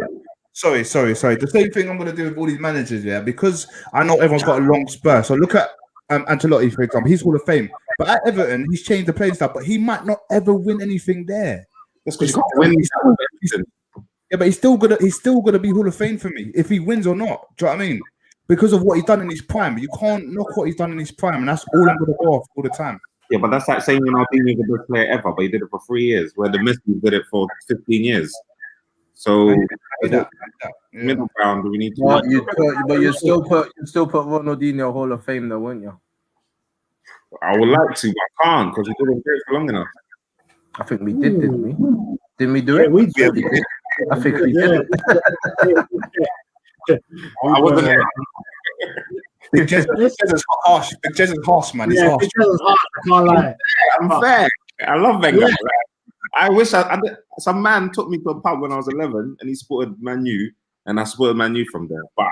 Sorry. The same thing I'm going to do with all these managers, yeah, because I know everyone's got a long spur. So look at Ancelotti, for example. He's Hall of Fame. But at Everton, he's changed the playing style, but he might not ever win anything there. That's because you can't win. Yeah, but he's still gonna be Hall of Fame for me if he wins or not. Do you know what I mean? Because of what he's done in his prime. You can't knock what he's done in his prime, and that's all I'm gonna go off all the time. Yeah, but that's like saying Ronaldinho is the best player ever, but he did it for 3 years, where the Messi did it for 15 years. So middle ground, we need to. But you still put Ronaldinho Hall of Fame, though, won't you? I would like to, but I can't because he didn't do it for long enough. I think we did, didn't we? Didn't we do it? We did. I think we did it. I wasn't there. Big Jez is harsh. Big Jez is harsh, man. He's harsh. Big Jez is harsh. I can't lie. I'm fair. I love Wenger. Yeah. I wish some man took me to a pub when I was 11 and he supported Man U, and I supported Man U from there. But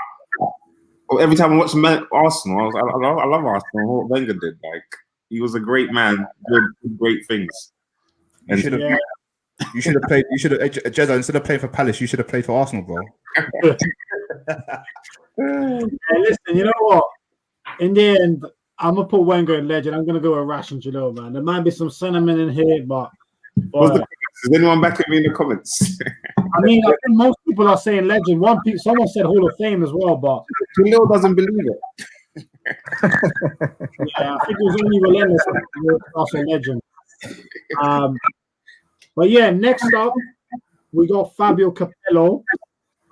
every time I watch Arsenal, I love Arsenal. What Wenger did, like, he was a great man, did great things. You should have played. You should have, Jezza, instead of playing for Palace, you should have played for Arsenal, bro. Hey, listen, you know what? In the end, I'm gonna put Wenger in legend. I'm gonna go with Rash and Jalil, man. There might be some sentiment in here, but is anyone back at me in the comments? I mean, I think most people are saying legend. Someone said Hall of Fame as well, but Jalil doesn't believe it. Yeah, I think it was only relentless. Also legend. But yeah, next up we got Faber Capello.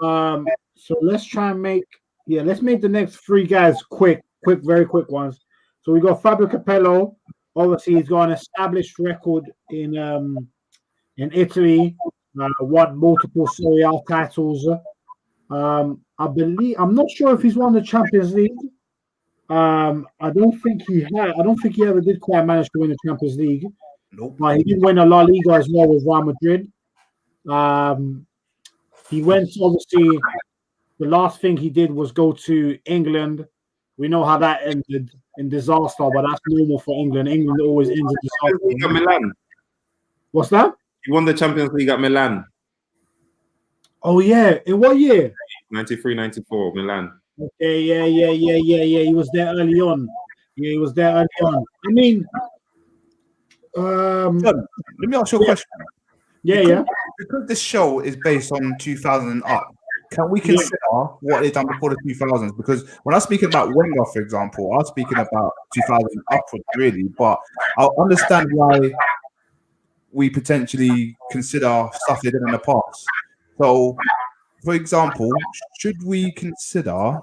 So let's try and make the next three guys quick, very quick ones. So we got Faber Capello. Obviously, he's got an established record in Italy. Won multiple Serie A titles. I'm not sure if he's won the Champions League. I don't think he had. I don't think he ever did quite manage to win the Champions League. Nope. But he did win a La Liga as well with Real Madrid. He went, obviously, the last thing he did was go to England. We know how that ended in disaster, but that's normal for England. England always ends in disaster. Milan. What's that? He won the Champions League at Milan. Oh, yeah. In what year? 93-94, Milan. Okay, yeah. He was there early on. I mean, let me ask you a question. Yeah. Because this show is based on 2000 and up, can we consider what they've done before the 2000s? Because when I'm speaking about Wenger, for example, I'm speaking about 2000 upwards, really. But I'll understand why we potentially consider stuff they did in the past. So, for example, should we consider,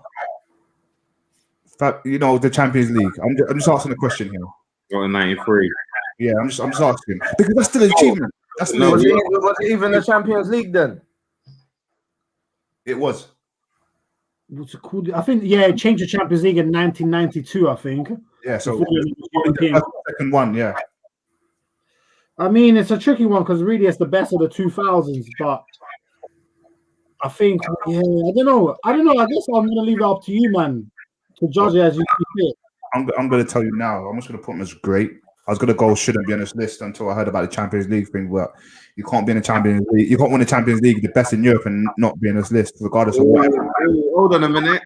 the Champions League? I'm just asking a question here. Got in 93. Yeah, I'm just asking because that's still an achievement. Was it even the Champions League then? It was. What's it called? I think it changed the Champions League in 1992. I think. Yeah, so the second one, yeah. I mean, it's a tricky one because really it's the best of the 2000s, but I think, I don't know. I guess I'm gonna leave it up to you, man, to judge it as you see fit. I'm gonna tell you now. I'm just gonna put him as great. I was gonna go shouldn't be on this list until I heard about the Champions League thing. But you can't be in the Champions League. You can't win the Champions League, the best in Europe, and not be on this list, regardless of what. Hold on a minute.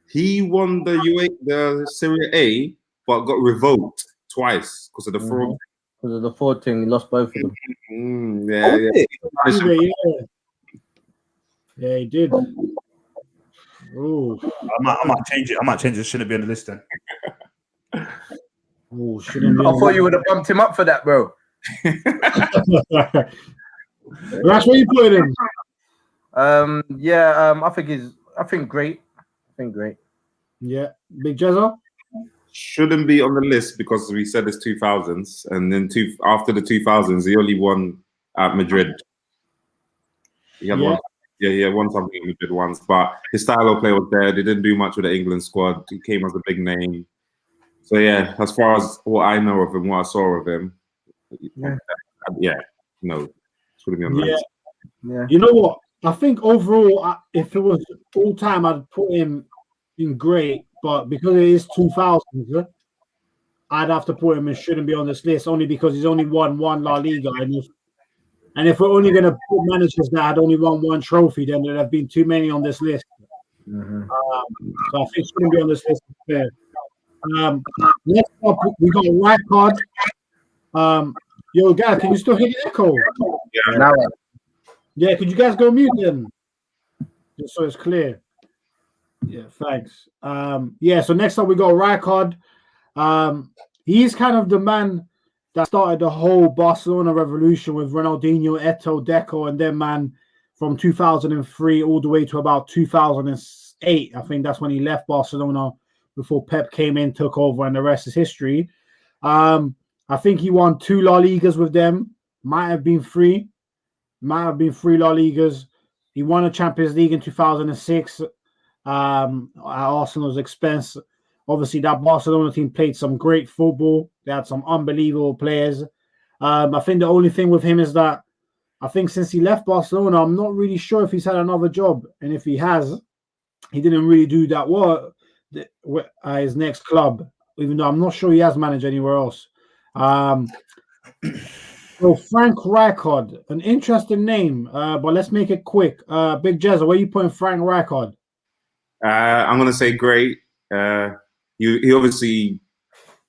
He won the Serie A, but got revoked twice because of the fraud. Because of the fraud thing, he lost both of them. Yeah. Yeah, he did. Ooh. I might change it. I might change it. Shouldn't be on the list then. Ooh, shouldn't be. I thought you would have bumped him up for that, bro. Rash, where you put him? I think great. Yeah, Big Jezza? Shouldn't be on the list because we said it's 2000s, and then after the 2000s, he only won at Madrid. He had won something at Madrid once, but his style of play was there. They didn't do much with the England squad. He came as a big name. So yeah, as far as what I know of him, what I saw of him, no, shouldn't be on the list. Yeah. You know what? I think overall, if it was all time, I'd put him in great. But because it is 2000s, I'd have to put him and shouldn't be on this list only because he's only won one La Liga. And if we're only going to put managers that had only won one trophy, then there'd have been too many on this list. Mm-hmm. So I think shouldn't be on this list. Fair. Next up, we got Rijkaard. Yo, guys, can you still hear the echo? Yeah. Now, Yeah, could you guys go mute then? Just so it's clear. Yeah, thanks. So next up we got Rijkaard. He's kind of the man that started the whole Barcelona revolution with Ronaldinho, Eto'o, Deco, and then man from 2003 all the way to about 2008. I think that's when he left Barcelona before Pep came in, took over, and the rest is history. I think he won 2 La Ligas with them. Might have been 3 La Ligas. He won a Champions League in 2006 at Arsenal's expense. Obviously, that Barcelona team played some great football. They had some unbelievable players. I think the only thing with him is that I think since he left Barcelona, I'm not really sure if he's had another job. And if he has, he didn't really do that well at his next club, even though I'm not sure he has managed anywhere else. So Frank Rijkaard, an interesting name, but let's make it quick. Big Jezza, where are you putting Frank Rijkaard? I'm gonna say great. He obviously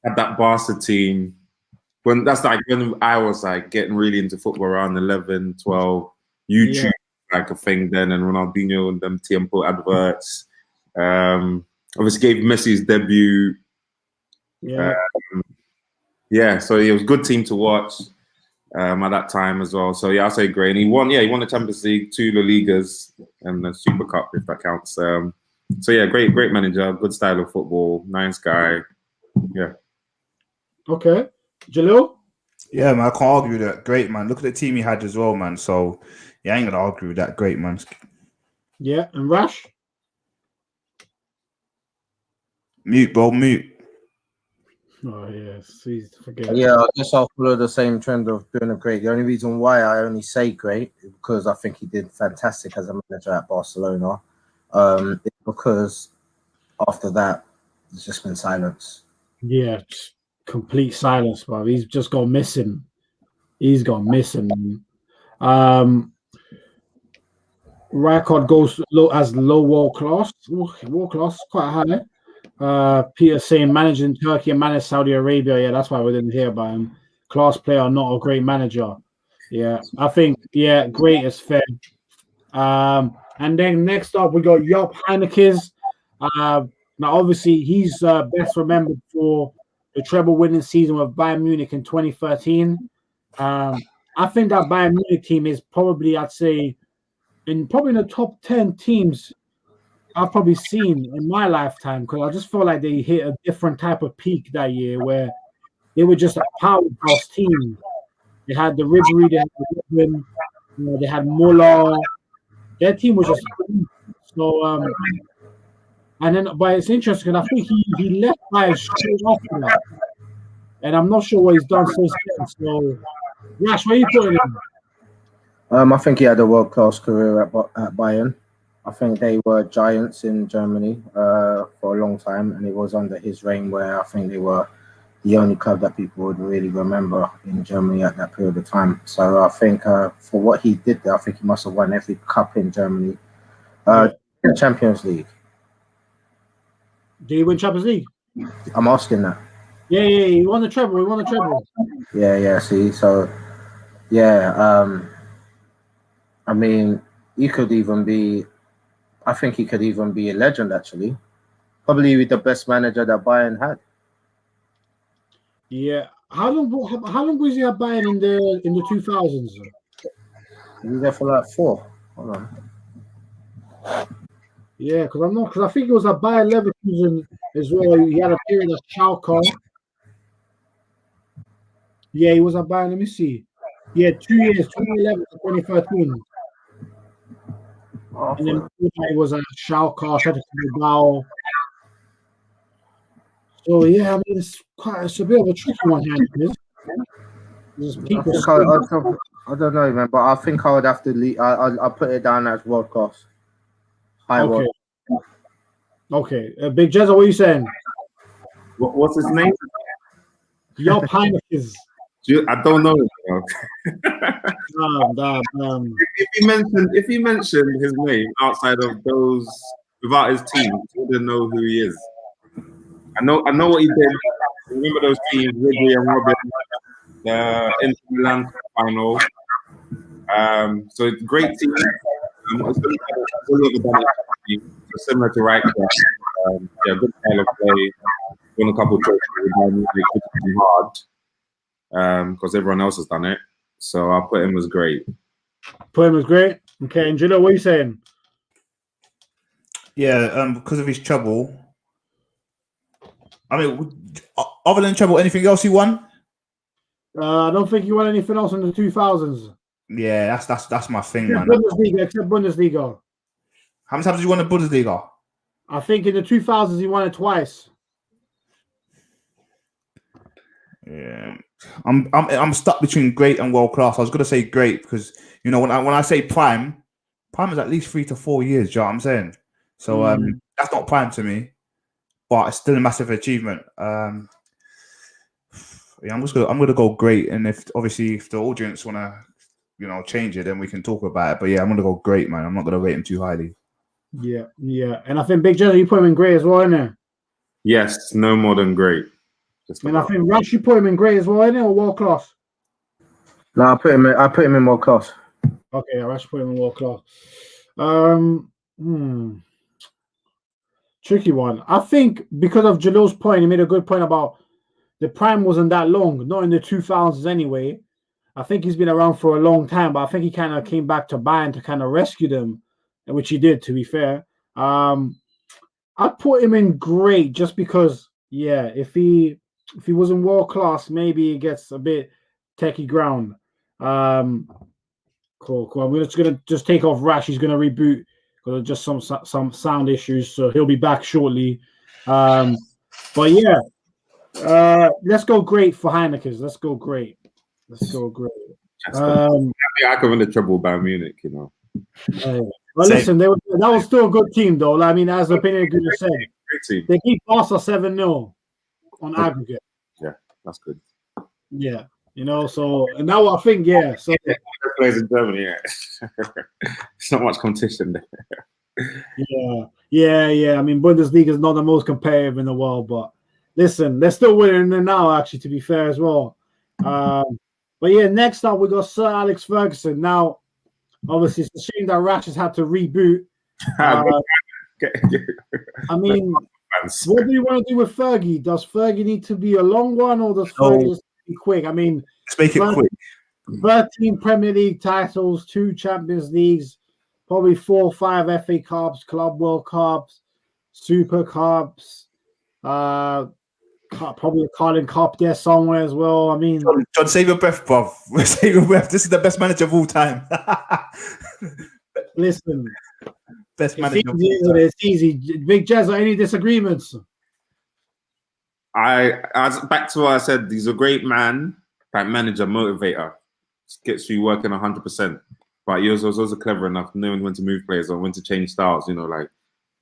had that Barca team when I was like getting really into football around 11, 12. YouTube like a thing then, and Ronaldinho and them Tiempo adverts. Obviously gave Messi his debut. So it was a good team to watch at that time as well. So yeah, I'll say great. And he won the Champions League, 2 La Ligas, and the Super Cup if that counts. So yeah, great manager, good style of football, nice guy. Yeah. Okay. Jalil? Yeah, man, I can't argue with that. Great, man. Look at the team he had as well, man. So yeah, I ain't gonna argue with that. Great, man. Yeah, and Rash? Mute, bro, mute. Oh yes, please forget. yeah, I guess I'll follow the same trend of doing a great. The only reason why I only say great is because I think he did fantastic as a manager at Barcelona. It's because after that, there's just been silence. Yeah, complete silence, bro. He's just gone missing. He's gone missing. Rijkaard goes low world class. World class, quite high. Peter saying managed in Turkey and managed Saudi Arabia. Yeah, that's why we didn't hear about him. Class player, not a great manager. Yeah, I think great is fair. And then next up we got Joop Heynckes. Now obviously he's best remembered for the treble-winning season with Bayern Munich in 2013. I think that Bayern Munich team is probably, I'd say, in the top 10 teams I've probably seen in my lifetime, because I just feel like they hit a different type of peak that year where they were just a powerhouse team. They had the Ribery, they had the Robben, they had Muller. Their team was just so. But it's interesting. I think he left Bayern straight after that, and I'm not sure what he's done since then. So, Rash, where are you putting him? I think he had a world-class career at Bayern. I think they were giants in Germany for a long time, and it was under his reign where I think they were the only club that people would really remember in Germany at that period of time. So I think for what he did there, I think he must have won every cup in Germany. Champions League. Did he win Champions League? I'm asking that. Yeah, he won the treble. Yeah. See, so yeah. I mean, he could even be. I think he could even be a legend, actually. Probably the best manager that Bayern had. Yeah. How long was he at Bayern in the 2000s? He was there for like 4. Hold on. Yeah, because I think it was at Bayer Leverkusen as well. He had a period of Schalke. Yeah, he was at Bayern. Let me see. Yeah, 2 years, 2011 to 2013. And then he was at Schalke, Atletico Bilbao. So yeah, I mean it's a bit of a tricky one here. I don't know, man, but I think I would have to leave. I'll put it down as world class. High Okay. world. Okay. Big Jezza, what are you saying? What's his name? Your Heinekes. I don't know. If he mentioned his name outside of those without his team, you wouldn't know who he is. I know what he did. Remember those teams, Ridley and Robin, the Inter Milan final. So it's a great team. Similar to right. Yeah, good style of play. Won a couple of trophies with Bayern Munich, hard. Because everyone else has done it. So I'll put him as great. Put him as great. Okay, Angelo, what are you saying? Yeah, because of his trouble. I mean, other than trouble, anything else he won? I don't think he won anything else in the 2000s. Yeah, that's my thing, Except man. Except Bundesliga. How many times did you win the Bundesliga? I think in the 2000s he won it twice. Yeah, I'm stuck between great and world class. I was gonna say great because when I say prime is at least 3 to 4 years. Do you know what I'm saying? So that's not prime to me, but it's still a massive achievement. Yeah, I'm gonna go great, and if the audience wanna change it, then we can talk about it. But yeah, I'm gonna go great, man. I'm not gonna rate him too highly. Yeah, and I think Big Jezza, you put him in great as well, innit? Yes, no more than great. And I think Rash, you put him in great as well, innit, or world class? No, I put him in world class. Okay, Rash put him in world class. Tricky one. I think because of Jalil's point, he made a good point about the prime wasn't that long, not in the 2000s anyway. I think he's been around for a long time, but I think he kind of came back to Bayern to kind of rescue them, which he did, to be fair. I'd put him in great just because, yeah, if he was in world class, maybe he gets a bit techie ground. Cool. I'm just gonna take off Rash. He's gonna reboot because of just some sound issues, so he'll be back shortly. But yeah, let's go great for Heinekes. Let's go great. I can win the treble by Munich, Well, listen, that was still a good team, though. I mean, as Opinion Guru said, they beat Barca 7-0 on aggregate. Yeah, that's good. Yeah, so and now I think, yeah. So plays in Germany, yeah. It's not much competition there. Yeah. I mean, Bundesliga is not the most competitive in the world, but listen, they're still winning it now, actually, to be fair as well. But yeah, next up we got Sir Alex Ferguson. Now, obviously, it's a shame that Rash has had to reboot. I mean, what do you want to do with Fergie? Does Fergie need to be a long one, or does Fergie just be quick? I mean, let's make it quick. 13 Premier League titles, 2 Champions Leagues, probably 4 or 5 FA Cups, Club World Cups, Super Cups, probably a Carling Cup there somewhere as well. I mean, John, save your breath, bruv. Save your breath. This is the best manager of all time. Listen, best manager. It's easy. Big Jezza, any disagreements? Back to what I said. He's a great man, like manager, motivator. Gets you working 100%. But he was also clever enough knowing when to move players or when to change styles. Like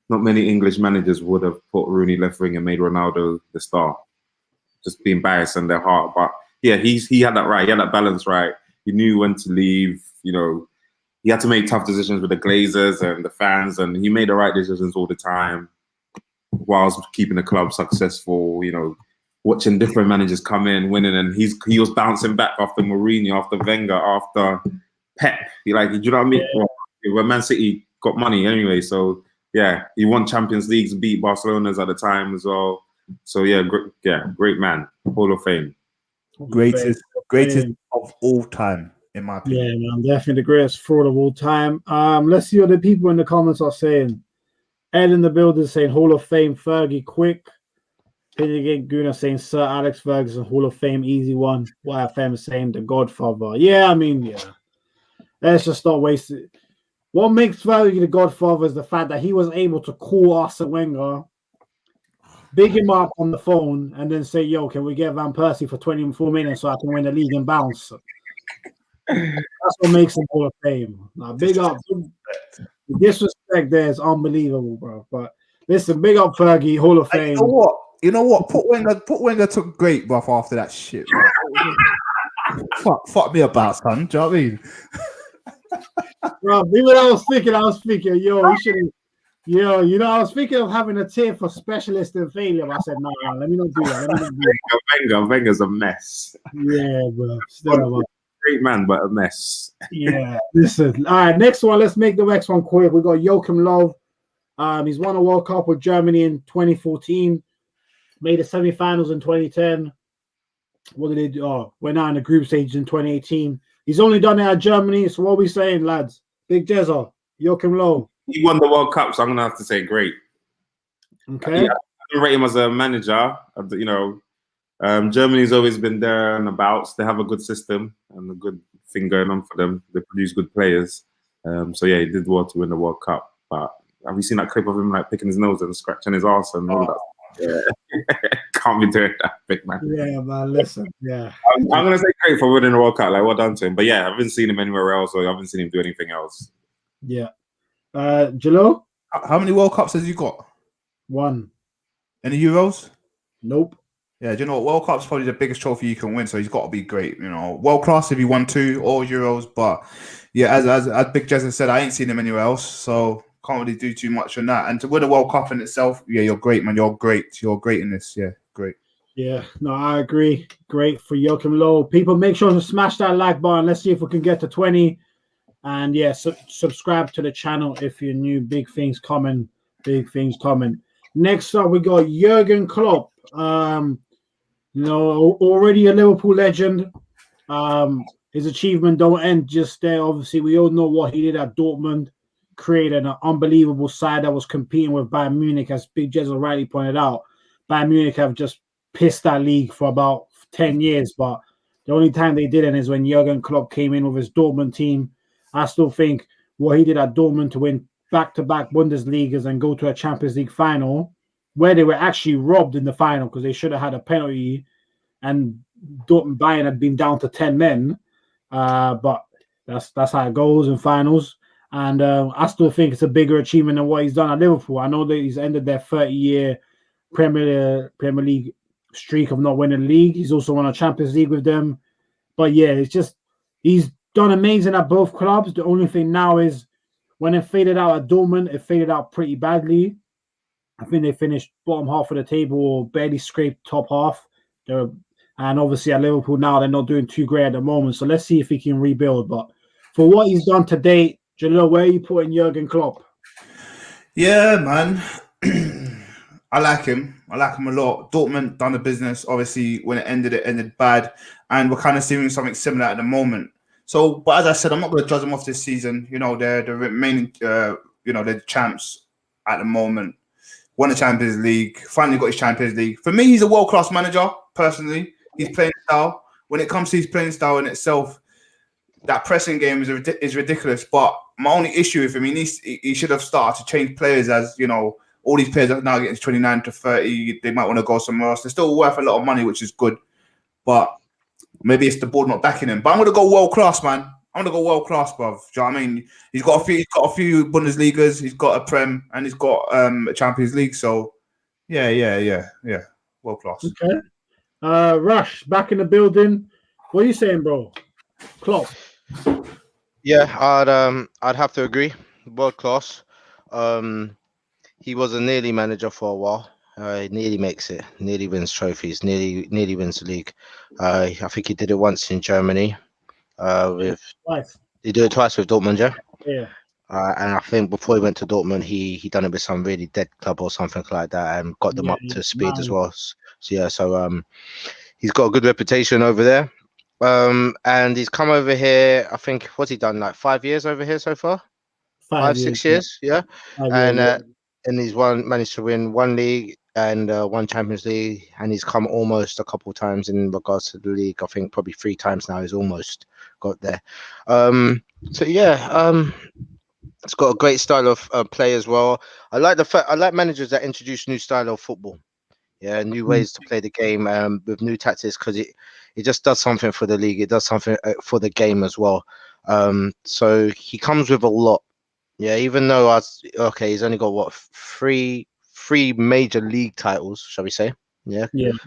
not many English managers would have put Rooney left wing and made Ronaldo the star. Just being biased in their heart. But yeah, he had that right. He had that balance right. He knew when to leave. He had to make tough decisions with the Glazers and the fans, and he made the right decisions all the time whilst keeping the club successful. Watching different managers come in, winning, and he was bouncing back after Mourinho, after Wenger, after Pep. Do you know what I mean? Yeah. Well, Man City got money anyway, so yeah, he won Champions Leagues, beat Barcelona's at the time as well. So yeah, great man, Hall of Fame, greatest of all time, in my opinion. Yeah, man, definitely the greatest fraud of all time. Let's see what the people in the comments are saying. Ed in the building saying Hall of Fame, Fergie, quick. Pinigate Guna saying Sir Alex Ferguson, Hall of Fame, easy one. YFM saying The Godfather. Yeah, I mean, yeah. Let's just not waste it. What makes Fergie the Godfather is the fact that he was able to call Arsene Wenger, big him up on the phone, and then say, yo, can we get Van Persie for 24 minutes so I can win the league and bounce? That's what makes him Hall of Fame. Now, big up. The disrespect there is unbelievable, bro. But listen, big up Fergie, Hall of Fame. You know what? Put Wenger took great buff after that shit, bro. fuck me about, son. Do you know what I mean? Bro, even I was thinking, yo, he should have. Yo, I was thinking of having a tier for specialist in failure, but I said, no, let me not do that. Wenger's a mess. Yeah, bro. Still, Great man, but a mess. Yeah, listen. All right, next one. Let's make the next one quick. We got Joachim Löw. He's won a World Cup with Germany in 2014. Made the semi-finals in 2010. What did they do? Oh, went out in the group stage in 2018. He's only done it at Germany. So what are we saying, lads? Big Jezza, Joachim Löw. He won the World Cup, so I'm gonna have to say great. Okay. Yeah, I rate him as a manager. Germany's always been there and abouts. They have a good system and a good thing going on for them. They produce good players. So yeah, he did well to win the World Cup. But have you seen that clip of him like picking his nose and scratching his arse and all that? Yeah. Can't be doing that, big man. Yeah, man. Listen, yeah. I'm gonna say great for winning the World Cup. Like, well done to him. But yeah, I haven't seen him anywhere else, or I haven't seen him do anything else. Yeah. Jalil? How many World Cups has he got? 1. Any Euros? Nope. Yeah, do you know what? World Cup's probably the biggest trophy you can win, so he's got to be great. World class if he won 2 or Euros. But yeah, as Big Jez said, I ain't seen him anywhere else, so can't really do too much on that. And to win a World Cup in itself, yeah, you're great, man. You're great. You're great in this. Yeah, great. Yeah, no, I agree. Great for Joachim Löw. People, make sure to smash that like button. Let's see if we can get to 20. And yeah, subscribe to the channel if you're new. Big things coming. Next up, we got Jurgen Klopp. Already a Liverpool legend. His achievement don't end just there. Obviously, we all know what he did at Dortmund, created an unbelievable side that was competing with Bayern Munich, as Big Jez rightly pointed out. Bayern Munich have just pissed that league for about 10 years, but the only time they didn't is when Jurgen Klopp came in with his Dortmund team. I still think what he did at Dortmund to win back-to-back Bundesligas and go to a Champions League final, where they were actually robbed in the final because they should have had a penalty, and Dortmund Bayern had been down to 10 men. But that's how it goes in finals. And I still think it's a bigger achievement than what he's done at Liverpool. I know that he's ended their 30-year Premier League streak of not winning the league. He's also won a Champions League with them. But yeah, it's just he's done amazing at both clubs. The only thing now is when it faded out at Dortmund, it faded out pretty badly. I think they finished bottom half of the table or barely scraped top half. And obviously at Liverpool now, they're not doing too great at the moment. So let's see if he can rebuild. But for what he's done to date, Jalil, where are you putting Jurgen Klopp? Yeah, man. I like him. I like him a lot. Dortmund done the business. Obviously, when it ended bad. And we're kind of seeing something similar at the moment. So, but as I said, I'm not going to judge them off this season. They're the remaining, they're the champs at the moment. Won the Champions League. Finally got his Champions League. For me, he's a world-class manager, personally. His playing style. When it comes to his playing style in itself, that pressing game is ridiculous. But my only issue with him, he should have started to change players as, all these players are now getting 29 to 30. They might want to go somewhere else. They're still worth a lot of money, which is good. But maybe it's the board not backing him. But I'm going to go world class, man. I'm going to go world class, bruv. Do you know what I mean? He's got a few Bundesligas. He's got a Prem, and he's got a Champions League. So, yeah. World class. Okay. Rush, back in the building. What are you saying, bro? Klopp. Yeah, I'd have to agree. World class. He was a nearly manager for a while. He nearly makes it. Nearly wins trophies. Nearly wins the league. I think he did it once in Germany. Twice. He did it twice with Dortmund, yeah. Yeah. And I think before he went to Dortmund, he done it with some really dead club or something like that, and got them up to speed as well. So he's got a good reputation over there. And he's come over here. I think what's he done? Like 5 years over here so far. 6 years, yeah. And he's managed to win one league and one Champions League, and he's come almost a couple of times in regards to the league. I think probably 3 times now he's almost got there. It's got a great style of play as well. I like managers that introduce new style of football. Yeah, new ways to play the game with new tactics, because It just does something for the league. It does something for the game as well. So he comes with a lot. Yeah, even though he's only got what three major league titles, shall we say? Yeah,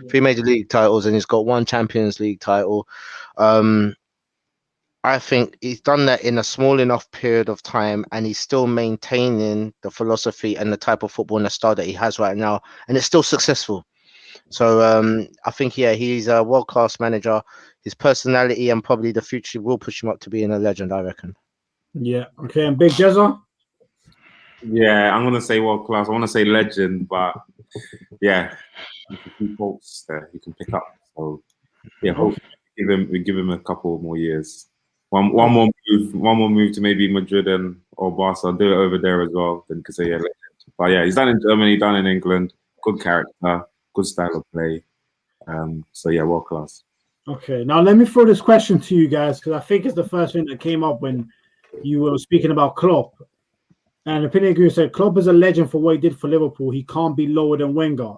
3 major league titles, and he's got 1 Champions League title. I think he's done that in a small enough period of time, and he's still maintaining the philosophy and the type of football and the style that he has right now, and it's still successful. So I think, he's a world-class manager. His personality and probably the future will push him up to being a legend, I reckon. Yeah. Okay. And Big Jezza? Yeah, I'm gonna say world class. I want to say legend, but yeah, a few faults there you can pick up. So yeah, hopefully we give him a couple more years. One more move to maybe Madrid or Barca. Do it over there as well. Then could say legend. But yeah, he's done in Germany, done in England. Good character, good style of play. So yeah, world class. Okay, now let me throw this question to you guys because I think it's the first thing that came up when you were speaking about Klopp. And Opinion Guru said Klopp is a legend for what he did for Liverpool. He can't be lower than Wenger.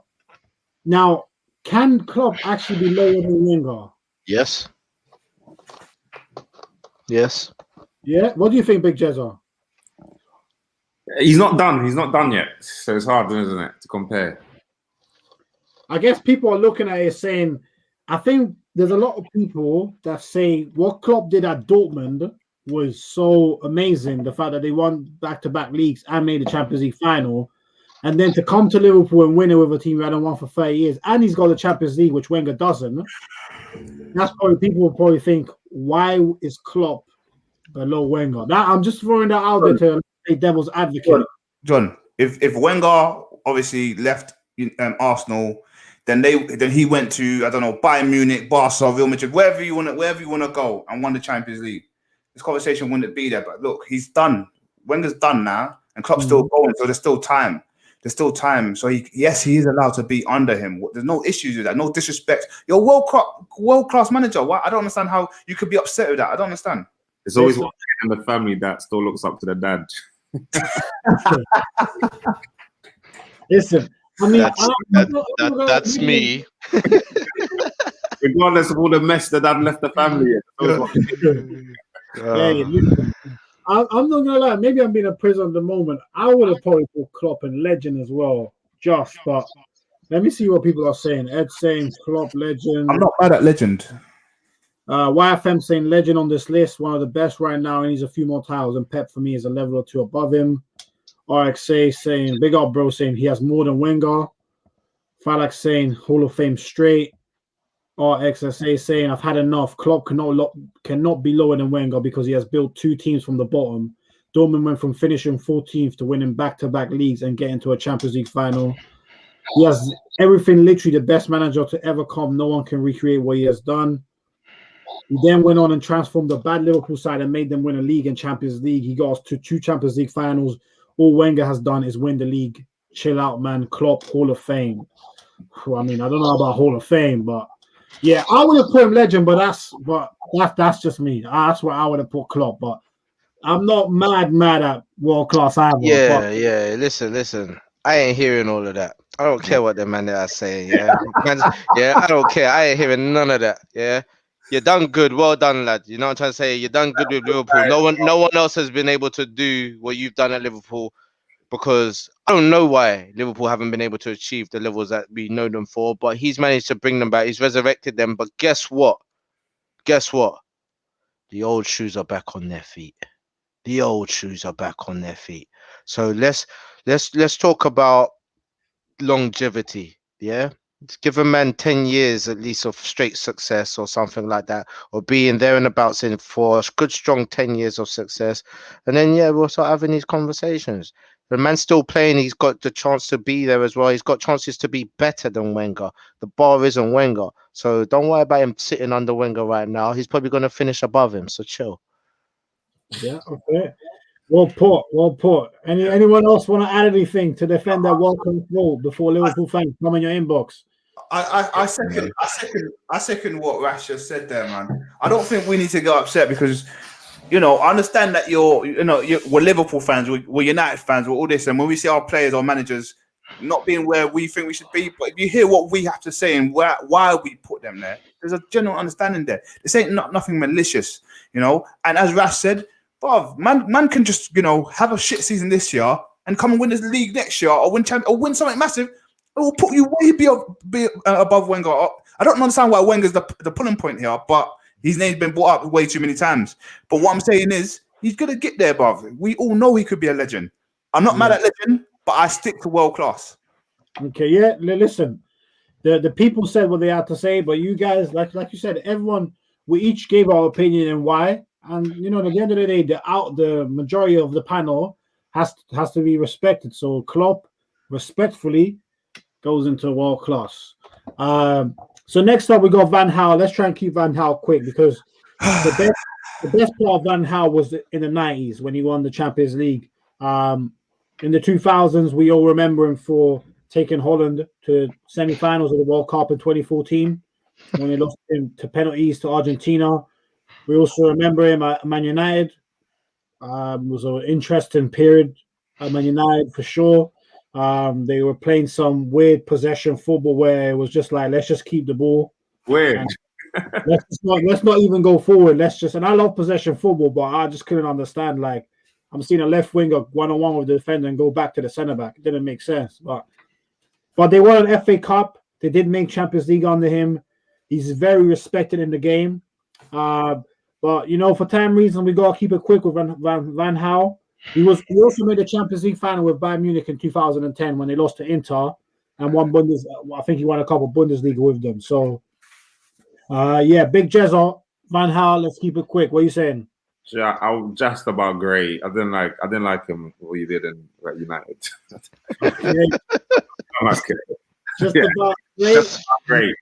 Now, can Klopp actually be lower than Wenger? Yes. Yes. Yeah. What do you think, Big Jezza? He's not done. He's not done yet. So it's hard, isn't it, to compare? I guess people are looking at it saying, I think there's a lot of people that say what Klopp did at Dortmund was so amazing. The fact that they won back-to-back leagues and made the Champions League final. And then to come to Liverpool and win it with a team who hadn't won for 30 years. And he's got the Champions League, which Wenger doesn't. That's probably people will probably think, why is Klopp below Wenger? That I'm just throwing that out there to play devil's advocate. John, if Wenger obviously left Arsenal, then he went to, I don't know, Bayern Munich, Barca, Real Madrid, wherever you want to go, and won the Champions League. This conversation wouldn't be there. But look, he's done. Wenger's done now, and Klopp's still going, so there's still time. There's still time. So he is allowed to be under him. There's no issues with that. No disrespect. You're a world-class manager. Why? I don't understand how you could be upset with that. I don't understand. There's always one kid in the family that still looks up to the dad. Listen, I mean, that's me. Regardless of all the mess that I've left the family in. I'm not gonna lie. Maybe I'm being a prisoner at the moment. I would have probably put Klopp and legend as well, Josh. But let me see what people are saying. Ed saying Klopp legend. I'm not mad at legend. YFM saying legend on this list, one of the best right now, and he's a few more titles. And Pep for me is a level or 2 above him. RXA saying big up, bro, saying he has more than Wenger. Falak saying Hall of Fame straight. RXSA saying I've had enough. Klopp cannot be lower than Wenger because he has built 2 teams from the bottom. Dortmund went from finishing 14th to winning back-to-back leagues and getting to a Champions League final. He has everything, literally the best manager to ever come. No one can recreate what he has done. He then went on and transformed the bad Liverpool side and made them win a league and Champions League. He got us to 2 Champions League finals. All Wenger has done is win the league. Chill out, man. Klopp, Hall of Fame. I mean, I don't know about Hall of Fame, but yeah, I would have put him legend, but that's just me. That's where I would have put Klopp, but I'm not mad at world class either. Yeah. Listen. I ain't hearing all of that. I don't care what the man are saying. Yeah, I don't care. I ain't hearing none of that. Yeah, you done good. Well done, lad. You know what I'm trying to say? You done good with Liverpool. No one else has been able to do what you've done at Liverpool. Because I don't know why Liverpool haven't been able to achieve the levels that we know them for, but he's managed to bring them back. He's resurrected them. But guess what? The old shoes are back on their feet. So let's talk about longevity. Yeah, let's give a man 10 years at least of straight success or something like that, or being there and abouts in for a good strong 10 years of success, and then we'll start having these conversations. The man's still playing. He's got the chance to be there as well. He's got chances to be better than Wenger. The bar isn't Wenger. So don't worry about him sitting under Wenger right now. He's probably going to finish above him. So chill. Yeah, okay. Well put. Anyone else want to add anything to defend that welcome role before Liverpool fans come in your inbox? I second what Rash just said there, man. I don't think we need to get upset because I understand that we're Liverpool fans, we're United fans, we're all this, and when we see our players or managers not being where we think we should be. But if you hear what we have to say and why we put them there, there's a general understanding there. This ain't nothing malicious, you know. And as Rash said, bruv, man can just, you know, have a shit season this year and come and win this league next year or win something massive. It will put you way above Wenger. I don't understand why Wenger's the pulling point here, but his name's been brought up way too many times. But what I'm saying is, he's gonna get there, bruv. We all know he could be a legend. I'm not mad at legend, but I stick to world class. Okay, yeah. Listen, the people said what they had to say, but you guys, like you said, everyone, we each gave our opinion and why. And you know, at the end of the day, the majority of the panel has to be respected. So Klopp respectfully goes into world class. So next up we got Van Gaal. Let's try and keep Van Gaal quick because the best part of Van Gaal was in the 90s when he won the Champions League. In the 2000s, we all remember him for taking Holland to semi-finals of the World Cup in 2014 when he lost him to penalties to Argentina. We also remember him at Man United. It was an interesting period at Man United for sure. They were playing some weird possession football where it was just like, let's just keep the ball. Weird. Let's not even go forward. And I love possession football, but I just couldn't understand. Like, I'm seeing a left winger one-on-one with the defender and go back to the centre-back. It didn't make sense. But they won an FA Cup. They did make Champions League under him. He's very respected in the game. But, you know, for time reasons, we got to keep it quick with Van Gaal. He also made the Champions League final with Bayern Munich in 2010 when they lost to Inter and won I think he won a couple of Bundesliga with them. So, big Jezza, Van Gaal, let's keep it quick. What are you saying? Yeah, I was just about great. I didn't like him what he did in United. Just about great.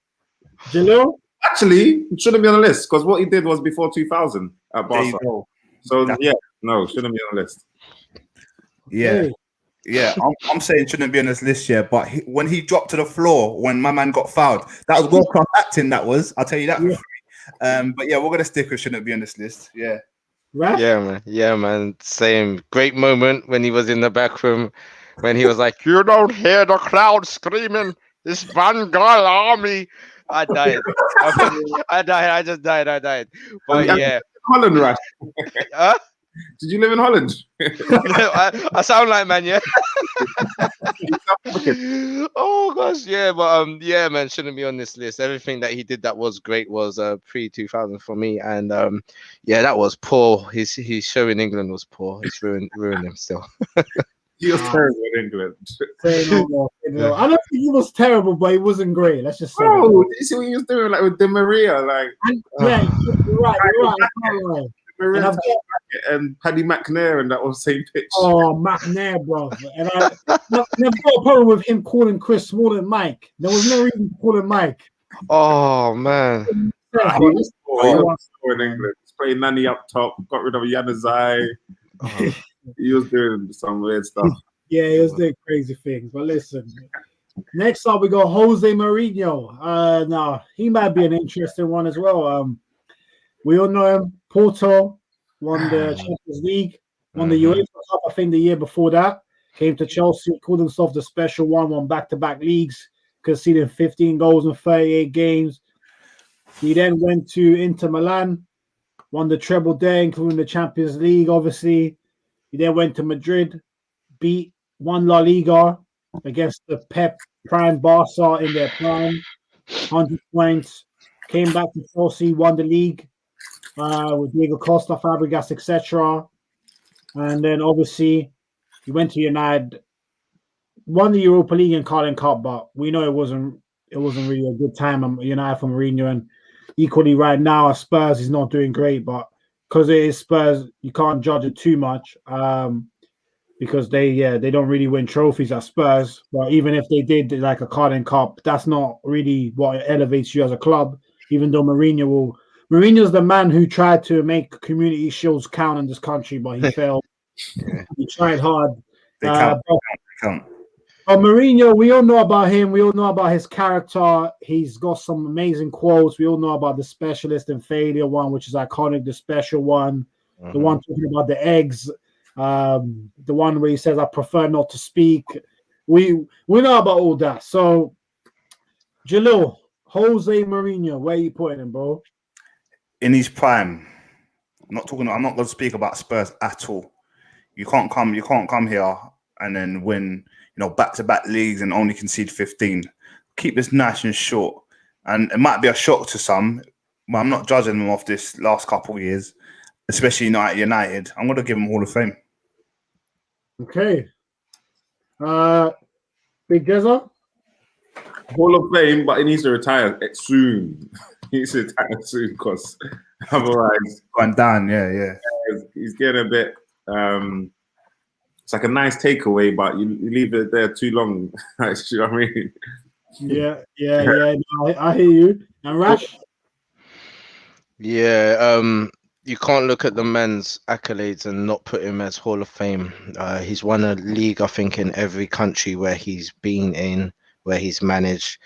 Jalil? Actually, it shouldn't be on the list because what he did was before 2000 at Barca. So shouldn't be on the list. Yeah, I'm saying shouldn't be on this list, yeah. But when he dropped to the floor when my man got fouled, that was world class acting. That was, I'll tell you that for free. But yeah, we're gonna stick with shouldn't be on this list. Yeah. Right? Yeah, man. Same great moment when he was in the back room when he was like, "You don't hear the crowd screaming. It's Van Gaal army." I died. I just died. But yeah. Holland, right? Huh? Did you live in Holland? I sound like man, yeah. Oh gosh, yeah, but yeah, man, shouldn't be on this list. Everything that he did that was great was pre-2000 for me, and yeah, that was poor. His show in England was poor. It's ruined him still. He was terrible in England. I don't think he was terrible, but he wasn't great. Let's just say. Oh, did you see what he was doing, like with Di Maria, like? Yeah, you're right. And Paddy McNair and that on the same pitch. Oh, McNair, bro. And I never got a problem with him calling Chris Smalling Mike. There was no reason to call him Mike. Oh, man. He was in England. He's playing Nani up top, got rid of Januzaj. He was doing some weird stuff. Yeah, he was doing crazy things. But listen, next up we got Jose Mourinho. Now, he might be an interesting one as well. We all know him. Porto won the Champions League, won the UEFA Cup, I think the year before that. Came to Chelsea, called himself the special one, won back-to-back leagues, conceded 15 goals in 38 games. He then went to Inter Milan, won the treble there, including the Champions League, obviously. He then went to Madrid, won La Liga against the Pep prime Barca in their prime, 100 points. Came back to Chelsea, won the league. With Diego Costa, Fabregas, etc. And then obviously he went to United, won the Europa League and Carling Cup, but we know it wasn't really a good time at United for Mourinho. And equally right now at Spurs, he's not doing great, but because it is Spurs, you can't judge it too much. Because they don't really win trophies at Spurs. But even if they did like a Carling Cup, that's not really what elevates you as a club, even though Mourinho's the man who tried to make community shields count in this country, but he failed. He tried hard. But Mourinho, we all know about him. We all know about his character. He's got some amazing quotes. We all know about the specialist and failure one, which is iconic, the special one. The one talking about the eggs. The one where he says, I prefer not to speak. we know about all that. So, Jalil, Jose Mourinho, where you putting him, bro? In his prime. I'm not going to speak about Spurs at all. You can't come here and then win, back-to-back leagues and only concede 15. Keep this nice and short. And it might be a shock to some, but I'm not judging them off this last couple of years, especially not at United. I'm going to give him Hall of Fame. Okay. Big Jezza? Hall of Fame, but he needs to retire soon. He needs to retire soon because otherwise, Going down, yeah. he's getting a bit. It's like a nice takeaway, but you leave it there too long. You know what I mean? Yeah. No, I hear you. And Rash? Yeah, you can't look at the man's accolades and not put him as Hall of Fame. He's won a league, I think, in every country where he's been in, where he's managed.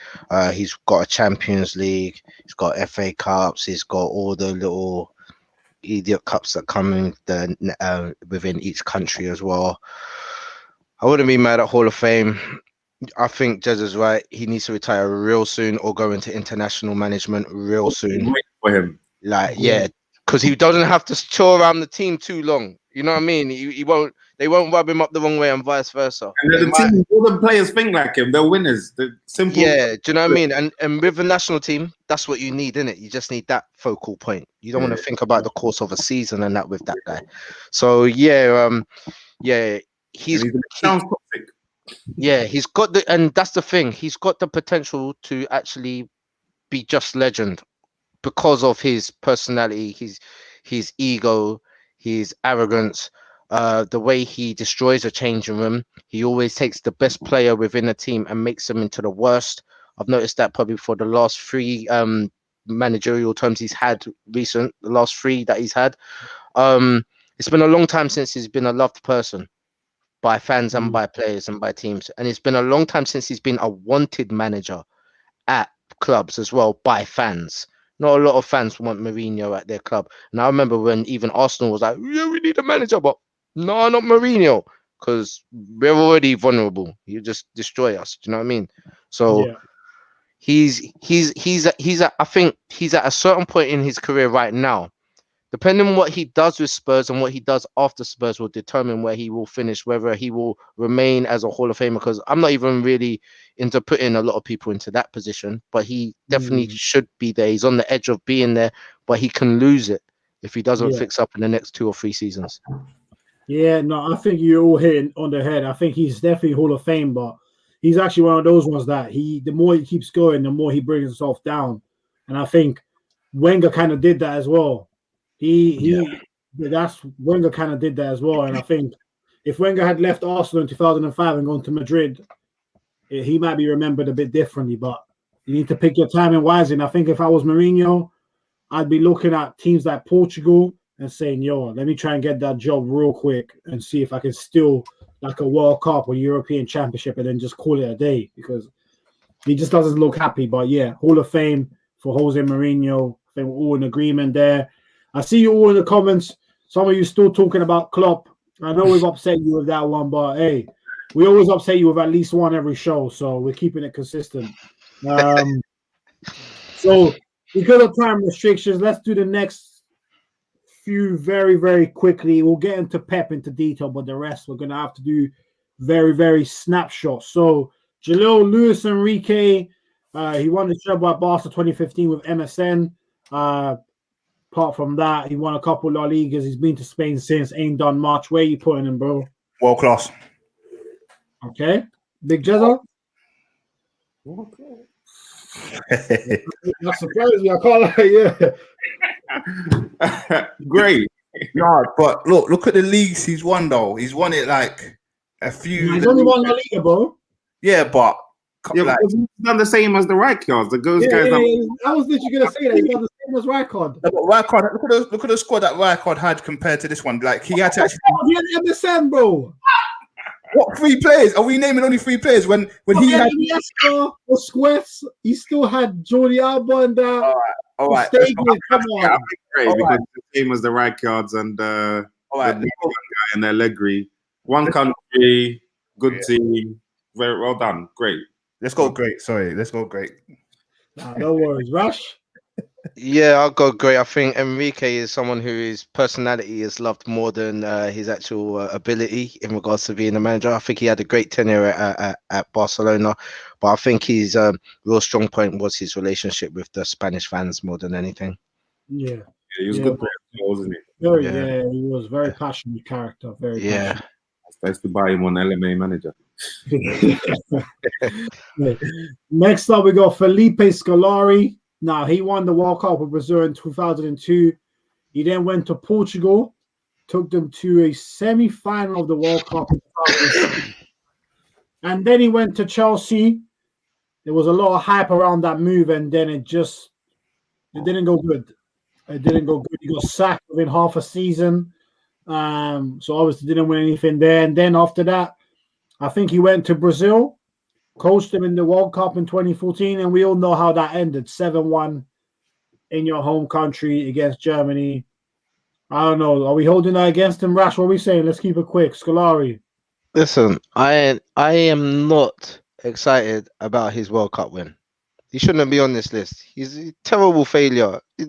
He's got a Champions League, he's got FA Cups, he's got all the little idiot cups that come in within each country as well. I wouldn't be mad at Hall of Fame. I think Jez is right. He needs to retire real soon or go into international management real soon. Wait for him. Because he doesn't have to chore around the team too long. You know what I mean? He won't. They won't rub him up the wrong way, and vice versa. And all the players think like him. They're winners. They're simple. Yeah, do you know what I mean? And with the national team, that's what you need, innit? You just need that focal point. You don't want to think about the course of a season and that with that guy. So he's sounds toxic. Yeah, he's got and that's the thing. He's got the potential to actually be just legend because of his personality, his ego, his arrogance, the way he destroys a changing room. He always takes the best player within a team and makes them into the worst. I've noticed that probably for the last 3 managerial terms he's had the last 3 that he's had. It's been a long time since he's been a loved person by fans and by players and by teams. And it's been a long time since he's been a wanted manager at clubs as well by fans. Not a lot of fans want Mourinho at their club. And I remember when even Arsenal was like, yeah, we need a manager, but no, not Mourinho, because we're already vulnerable. You just destroy us. Do you know what I mean? So I think he's at a certain point in his career right now. Depending on what he does with Spurs and what he does after Spurs will determine where he will finish, whether he will remain as a Hall of Famer, because I'm not even really into putting a lot of people into that position, but he definitely should be there. He's on the edge of being there, but he can lose it if he doesn't fix up in the next 2 or 3 seasons. Yeah, no, I think you're all hitting on the head. I think he's definitely Hall of Fame, but he's actually one of those ones that the more he keeps going, the more he brings himself down. And I think Wenger kind of did that as well. That's Wenger kind of did that as well. And I think if Wenger had left Arsenal in 2005 and gone to Madrid, he might be remembered a bit differently. But you need to pick your timing wisely. And I think if I was Mourinho, I'd be looking at teams like Portugal and saying, yo, let me try and get that job real quick and see if I can still like a World Cup or European Championship and then just call it a day, because he just doesn't look happy. But yeah, Hall of Fame for Jose Mourinho. I think we're all in agreement there. I see you all in the comments. Some of you still talking about Klopp. I know we've upset you with that one, but hey, we always upset you with at least one every show, so we're keeping it consistent. So because of time restrictions, let's do the next few very, very quickly. We'll get into Pep into detail, but the rest we're going to have to do very, very snapshots. So Jalil Luis Enrique, he won the job at Barca 2015 with MSN. Apart from that, he won a couple La Ligas. He's been to Spain since. Ain't done much. Where are you putting him, bro? World class. Okay. Big Jezza? That's surprising. I can't Great. No, but look at the leagues he's won, though. He's won it like a few. He's only won La Liga, bro. Yeah, but Yeah, he's done the same as the Rijkaards. The guys. I was literally going to say that. He's done the same as Rijkaard. Yeah, but Rijkaard, look at the squad that Rijkaard had compared to this one. Like, he had to actually... He had MSN, bro. What 3 players? Are we naming only 3 players? When he had Iniesta or Squets, he still had Jordi Alba and that. All right. Come on. Great, because the same as the Rijkaards and the guy and Allegri. One country, good team, Very well done. Great. Let's go great. Sorry, let's go great. Nah, no worries. Rush. Yeah, I'll go great. I think Enrique is someone who his personality is loved more than his actual ability in regards to being a manager. I think he had a great tenure at Barcelona, but I think his real strong point was his relationship with the Spanish fans more than anything. Yeah. Yeah, he was Yeah. good, wasn't he? Very, Yeah. yeah, he was very passionate character. Very Yeah. I used to buy him on LMA Manager. passionate. Next up, we got Felipe Scalari. Now, he won the World Cup with Brazil in 2002. He then went to Portugal, took them to a semi-final of the World Cup in 2006. And then he went to Chelsea. There was a lot of hype around that move, and then it didn't go good. It didn't go good. He got sacked within half a season. So obviously didn't win anything there. And then after that, I think he went to Brazil, coached them in the World Cup in 2014, and we all know how that ended. 7-1 in your home country against Germany. I don't know. Are we holding that against him, Rash? What are we saying? Let's keep it quick. Scalari. Listen, I am not excited about his World Cup win. He shouldn't be on this list. He's a terrible failure. He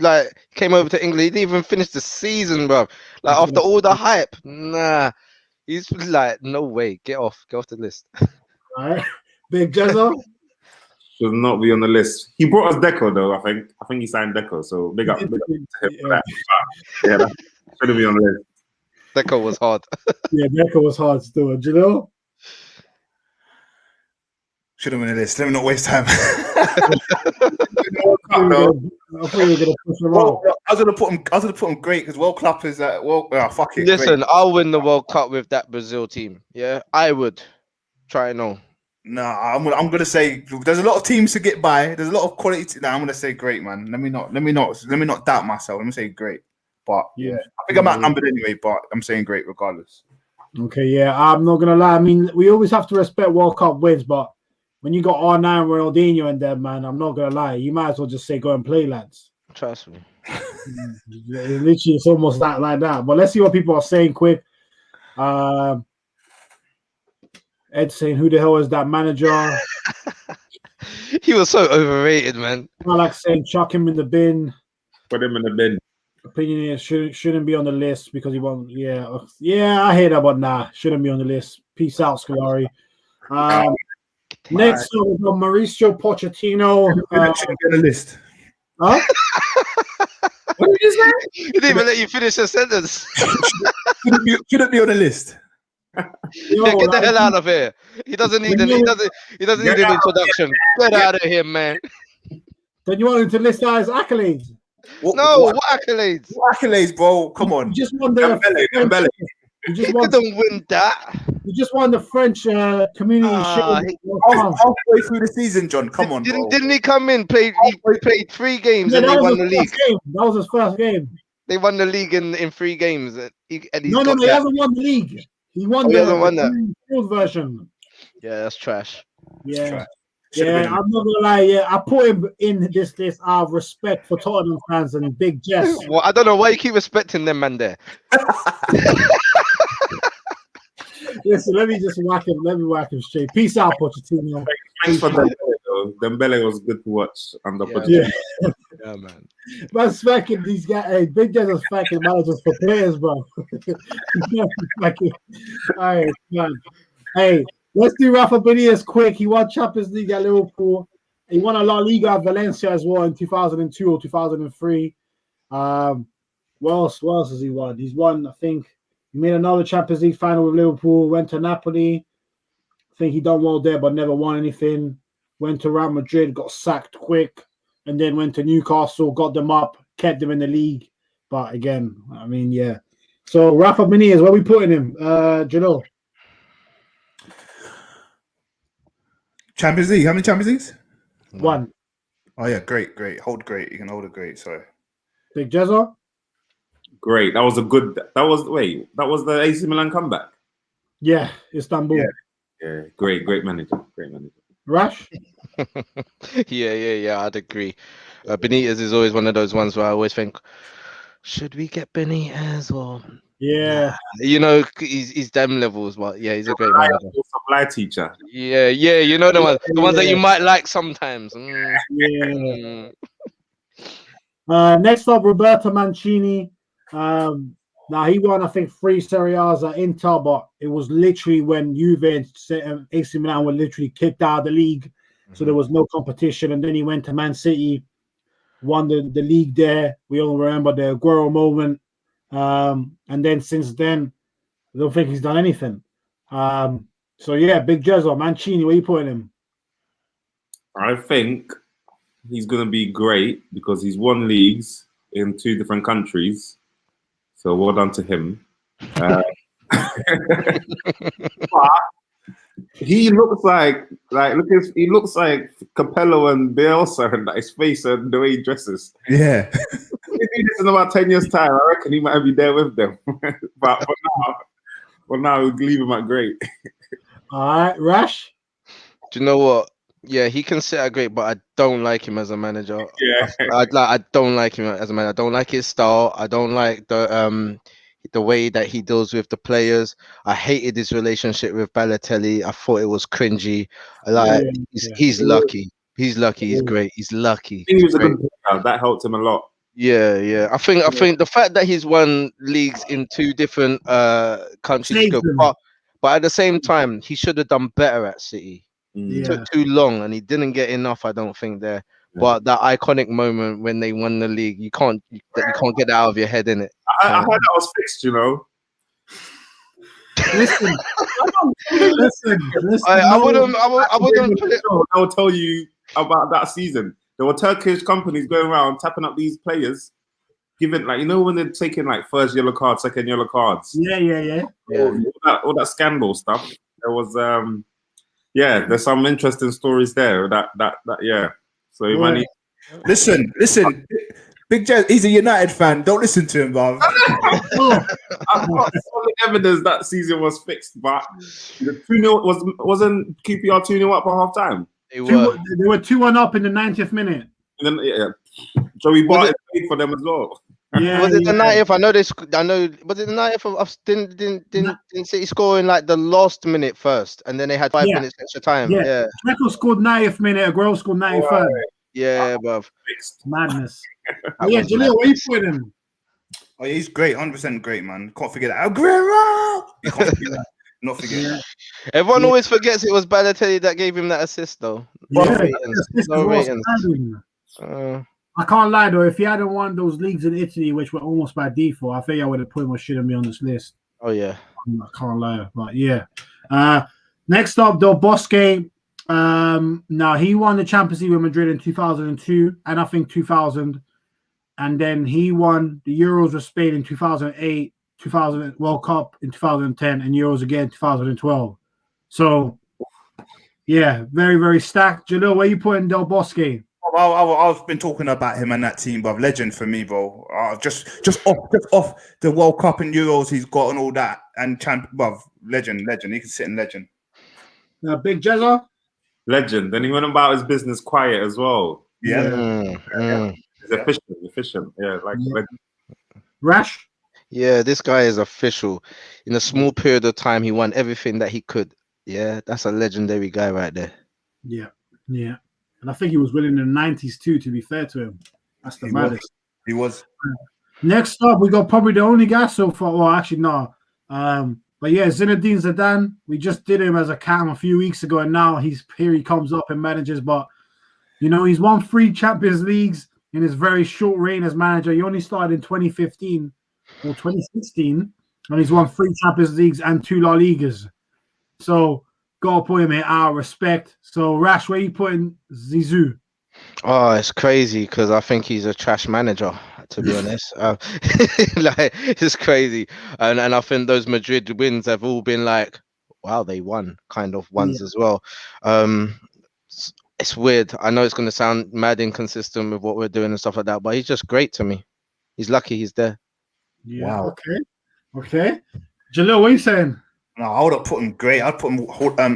came over to England. He didn't even finish the season, bro. Like after all the hype, nah. He's like, no way. Get off the list. All right. Big Jezza. Should not be on the list. He brought us Deco though. I think he signed Deco. So big up to him for that. Yeah, that shouldn't be on the list. Deco was hard. Yeah, Deco was hard to do it. Do you know? Should have been a list. Let me not waste time. I thought you were gonna push him out. I was gonna put him great because World Cup is fuck it. Listen, great. I'll win the World Cup with that Brazil team. Yeah, I would. Try no. Nah, I'm gonna say there's a lot of teams to get by. There's a lot of quality. I'm gonna say great, man. Let me not doubt myself. Let me say great. But yeah, I think I'm outnumbered anyway. But I'm saying great regardless. Okay, yeah, I'm not gonna lie. I mean, we always have to respect World Cup wins, but when you got R9 Ronaldinho in there, man, I'm not gonna lie. You might as well just say go and play, lads. Trust me. Literally, it's almost like that. But let's see what people are saying quick. Ed saying, "Who the hell is that manager?" He was so overrated, man. I like saying, "Chuck him in the bin." Put him in the bin. Opinion is shouldn't be on the list because he won't. Yeah, I hear that, but nah, shouldn't be on the list. Peace out, Scalari. Next up, we've got Mauricio Pochettino. Should be on the list. Huh? What did you say? He didn't even let you finish the sentence. Shouldn't be on the list. Yeah, get the hell out of here. He doesn't need an introduction. Get out of here, man. Then you want him to list out his accolades? What accolades? What accolades, bro? Come on. You just won the Dembele. You just He won. couldn't win that. You just won the French Community Shield. Halfway through the season, John. Come on, bro. Didn't he come in? He played 3 games and they won the league. That was his first game. They won the league in 3 games. He hasn't won the league. He won the Shield version. Yeah, that's trash. Yeah. I'm not gonna lie. Yeah, I put him in this list out of respect for Tottenham fans and Big Jess. Well, I don't know why you keep respecting them, man. There. Listen, let me whack him straight. Peace out, Pochettino. Thanks for Dembele, though. Dembele was good to watch under Pochettino. Yeah, man. Man, smacking these guys. Hey, Big Jess is smacking managers for players, bro. All right, man. Hey. Let's do Rafa Benitez quick. He won Champions League at Liverpool. He won a La Liga at Valencia as well in 2002 or 2003. What else has he won? He's won, I think, he made another Champions League final with Liverpool, went to Napoli. I think he done well there, but never won anything. Went to Real Madrid, got sacked quick, and then went to Newcastle, got them up, kept them in the league. But again, I mean, yeah. So Rafa Benitez, where are we putting him? Do you know? Champions League. How many Champions Leagues? 1. Oh yeah, great. Hold great. You can hold a great. Sorry. Big Jezza? Great. That was the AC Milan comeback. Yeah, Istanbul. Yeah. Great manager. Rash? Yeah, I'd agree. Benitez is always one of those ones where I always think, should we get Benitez or Yeah. you know, he's them levels, but yeah, he's a great manager. Supply teacher. Yeah, you know the ones that you might like sometimes. Yeah. Next up, Roberto Mancini. Now he won, I think, 3 Serie A's at Inter, but it was literally when Juve and AC Milan were literally kicked out of the league, so there was no competition. And then he went to Man City, won the league there. We all remember the Aguero moment. And then since then, I don't think he's done anything. So yeah, big Jezzo, Mancini, where you putting him? I think he's going to be great because he's won leagues in 2 different countries. So well done to him. But he looks like he looks like Capello and Bielsa and his face and the way he dresses. Yeah. If he do this in about 10 years' time, I reckon he might be there with them. but for now, we'll leave him at great. All right, Rash. Do you know what? Yeah, he can sit at great, but I don't like him as a manager. Yeah. I don't like him as a manager. I don't like his style. I don't like the way that he deals with the players. I hated his relationship with Balotelli. I thought it was cringy. He's lucky. He's lucky. He's great. He's lucky. He was a good player. That helped him a lot. Yeah. I think the fact that he's won leagues in 2 different countries is good, but at the same time, he should have done better at City. It took too long, and he didn't get enough. I don't think there. But that iconic moment when they won the league, you can't get that out of your head, innit? I heard that was fixed, you know. Listen. I wouldn't put it. I will tell you about that season. There were Turkish companies going around tapping up these players, giving when they're taking first yellow card, second yellow cards. Yeah. All that scandal stuff. There was there's some interesting stories there. Yeah. So money. Listen. Big Jez, he's a United fan. Don't listen to him, bruv. I've got solid evidence that season was fixed, but the 2-0 wasn't QPR 2-0 up at half time. They were 2-1 up in the 90th minute. And then Joey Barton played for them as well. Yeah, was it the 90th? I know. Was it the 90th? Didn't City score in the last minute first, and then they had 5 minutes extra time. Yeah. Michael scored 90th minute. Aguero scored 93rd. Yeah, bruv. Madness. Jaleel, where you putting him? Oh, yeah, he's great. 100% great, man. Can't forget that. Aguero! You can't forget that. Not forget that. Everyone always forgets it was Balotelli that gave him that assist, though. No ratings. I can't lie, though. If he hadn't won those leagues in Italy, which were almost by default, I think I would have put him or shouldn't be on this list. Oh, yeah. I can't lie. But, yeah. Next up, Del Bosque. Now, he won the Champions League with Madrid in 2002 and I think 2000. And then he won the Euros with Spain in 2008, 2000 World Cup in 2010, and Euros again in 2012. So, yeah, very, very stacked. Jalil, where you putting Del Bosque? I've been talking about him and that team, bro. Legend for me, bro. Just off the World Cup and Euros he's got and all that, and legend. He can sit in legend. Big Jezza? Legend. Then he went about his business quiet as well. Yeah. He's efficient. Yeah, legend. Rash? Yeah, this guy is official. In a small period of time, he won everything that he could. Yeah, that's a legendary guy right there. Yeah. And I think he was winning in the 90s too, to be fair to him. That's the maddest. He was. Next up, we got probably the only guy so far. Well, actually, no. But yeah, Zinedine Zidane. We just did him as a cam a few weeks ago, and now he comes up and manages. But, he's won 3 Champions Leagues in his very short reign as manager. He only started in 2015 or 2016, and he's won 3 Champions Leagues and 2 La Ligas. So, gotta put him in our respect. So, Rash, where you putting Zizou? Oh, it's crazy because I think he's a trash manager, to be honest. It's crazy. And I think those Madrid wins have all been wow, they won kind of ones as well. It's weird. I know it's going to sound mad inconsistent with what we're doing and stuff like that, but he's just great to me. He's lucky he's there. Yeah. Wow. Okay. Jalil, what are you saying? No, I would have put him great. I'd put him. Well, I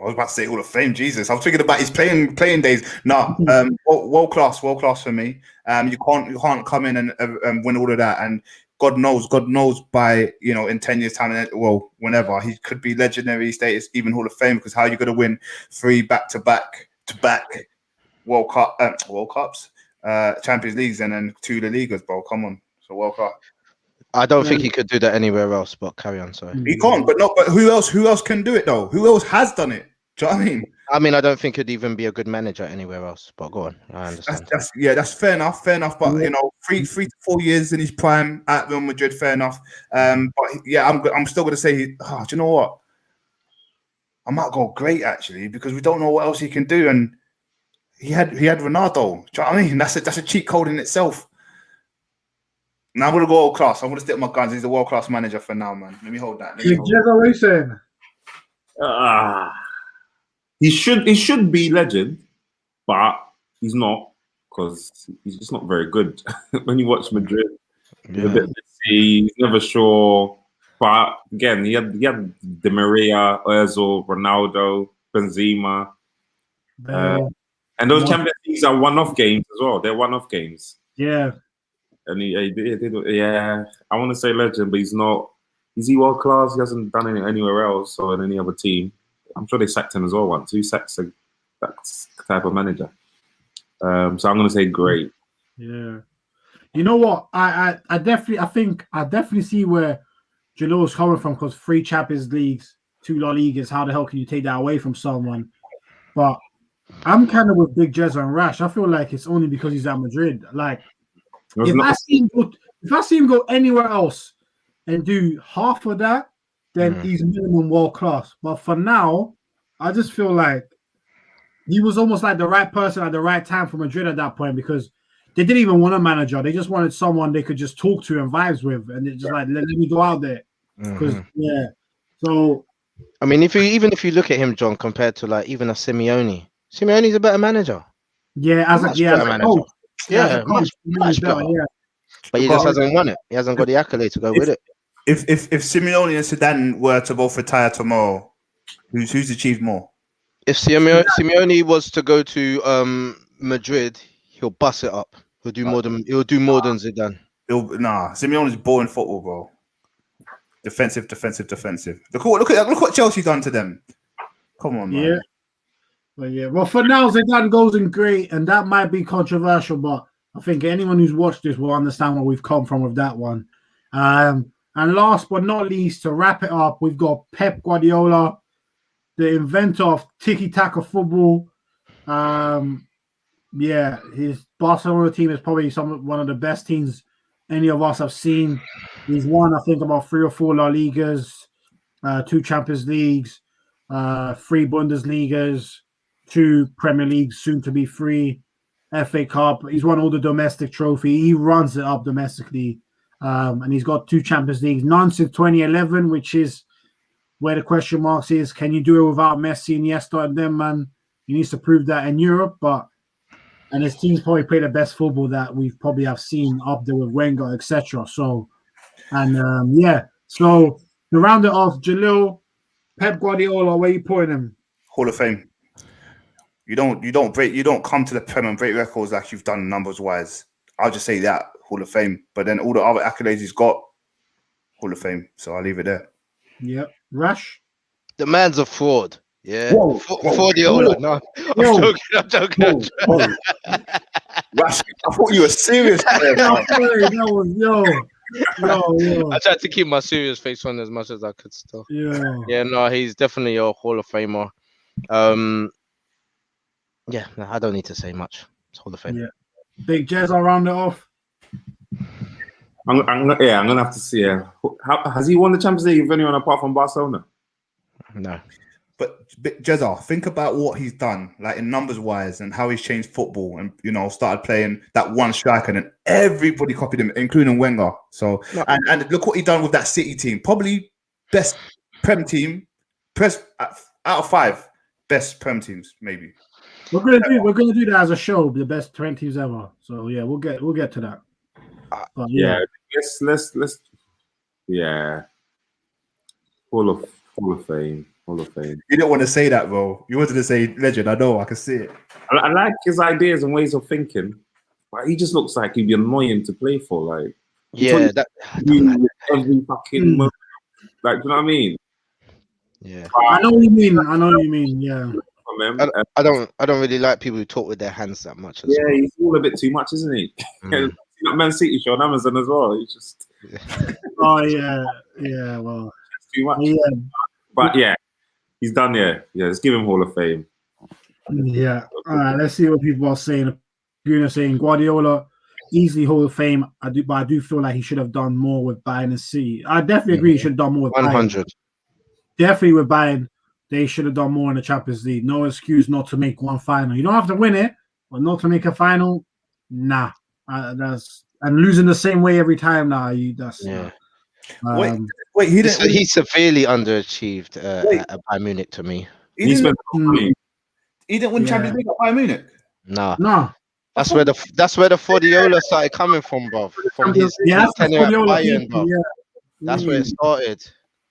was about to say Hall of Fame. Jesus, I was thinking about his playing days. No, world class for me. You can't come in and win all of that. And God knows by in 10 years time, whenever he could be legendary status, even Hall of Fame. Because how are you going to win 3 back-to-back World Cups, Champions Leagues, and then 2 La Ligas, bro? Come on, so World Cup. I don't think he could do that anywhere else. But carry on, sorry. He can't, but who else can do it though? Who else has done it? Do you know what I mean? I mean, I don't think he'd even be a good manager anywhere else. But go on, I understand. That's fair enough. But 3 to 4 years in his prime at Real Madrid, fair enough. But yeah, I'm still gonna say, do you know what? I might go great actually because we don't know what else he can do, and he had Ronaldo. Do you know what I mean? That's a cheat code in itself. Now I'm gonna go world class. I'm gonna stick with my guns. He's a world class manager for now, man. Let me hold that. He should be legend, but he's not because he's just not very good. When you watch Madrid, he's a bit messy. He's never sure. But again, he had Di Maria, Özil, Ronaldo, Benzema, and those Champions Leagues are one-off games as well. They're one-off games. Yeah. And he I want to say legend, but he's not. Is he world class? He hasn't done it anywhere else or in any other team. I'm sure they sacked him as well once. Who sacks that type of manager? So I'm going to say great. Yeah. You know what? I definitely see where Jalil's coming from because 3 Champions Leagues, 2 La Ligas. How the hell can you take that away from someone? But I'm kind of with Big Jez and Rash. I feel like it's only because he's at Madrid. Like. If I see him go anywhere else and do half of that, then he's minimum world class. But for now, I just feel like he was almost like the right person at the right time for Madrid at that point because they didn't even want a manager. They just wanted someone they could just talk to and vibes with, and it's just like let me go out there. Because So I mean, if you look at him, John, compared to like even a Simeone's a better manager. Yeah, as a manager. Yeah, much better. Yeah. But he just hasn't won it. He hasn't got the accolade to go with it. If Simeone and Zidane were to both retire tomorrow, who's achieved more? If Simeone was to go to Madrid, he'll bust it up. He'll do more than Zidane. Simeone's boring football, bro. Defensive. Look what Chelsea done to them. Come on, man. Well, for now, Zidane goes in great, and that might be controversial, but I think anyone who's watched this will understand where we've come from with that one. And last but not least, to wrap it up, we've got Pep Guardiola, the inventor of tiki-taka football. His Barcelona team is probably one of the best teams any of us have seen. He's won, I think, about 3 or 4 La Ligas, 2 Champions Leagues, 3 Bundesligas, 2 Premier Leagues, soon to be 3 FA Cup. He's won all the domestic trophy. He runs it up domestically. And he's got 2 Champions Leagues, none since 2011, which is where the question marks is, can you do it without Messi and Iniesta and them, man? He needs to prove that in Europe, and his team's probably play the best football that we've probably have seen up there with Wenger, etc. So to round it off, Jalil, Pep Guardiola, where you putting him? Hall of Fame. You don't come to the Prem and break records like you've done numbers wise. I'll just say that Hall of Fame. But then all the other accolades he's got, Hall of Fame. So I'll leave it there. Yep. Rash? The man's a fraud. Yeah. Guardiola. No, I'm joking. Rash, I thought you were serious. I tried to keep my serious face on as much as I could still. Yeah, no, he's definitely a Hall of Famer. I don't need to say much. It's Hall of Fame. Yeah. Big Jez, I'll round it off. I'm gonna have to see. Has he won the Champions League with anyone apart from Barcelona? No. But Jezza, think about what he's done, like in numbers wise, and how he's changed football, and started playing that one striker, and then everybody copied him, including Wenger. So and look what he done with that City team, probably best Prem team, out of 5 best Prem teams, maybe. We're gonna do that as a show, the best 20 teams ever. So yeah, we'll get to that. Let's Hall Hall of Fame. Hall of Fame. You don't want to say that, bro. You wanted to say legend. I know. I can see it. I like his ideas and ways of thinking, but he just looks like he'd be annoying to play for. Like, Yeah, that I don't like. every fucking moment. Like, do you know what I mean? Yeah, I know what you mean. I know what you mean. Yeah. I don't really like people who talk with their hands that much. As Yeah, well. he's all a bit too much, isn't he? Mm. That Man City show on Amazon as well. He's just Oh yeah, yeah. Well, too much. yeah, But yeah, he's done. Yeah, let's give him Hall of Fame. yeah. All right, let's see what people are saying. You're saying Guardiola easily Hall of Fame. But I do feel like he should have done more with Bayern and City. I definitely agree. He should have done more with 100. Bayern. Definitely with Bayern, they should have done more in the Champions League. No excuse not to make one final. You don't have to win it, but not to make a final. Nah, that's and losing the same way every time. Nah, that's Yeah. Wait, he didn't. He severely underachieved at Bayern Munich to me. He didn't win Yeah. Champions League at Bayern Munich. Nah. That's where the Guardiola started coming from, bro. From his tenure at Bayern, bro. Yeah. That's where it started.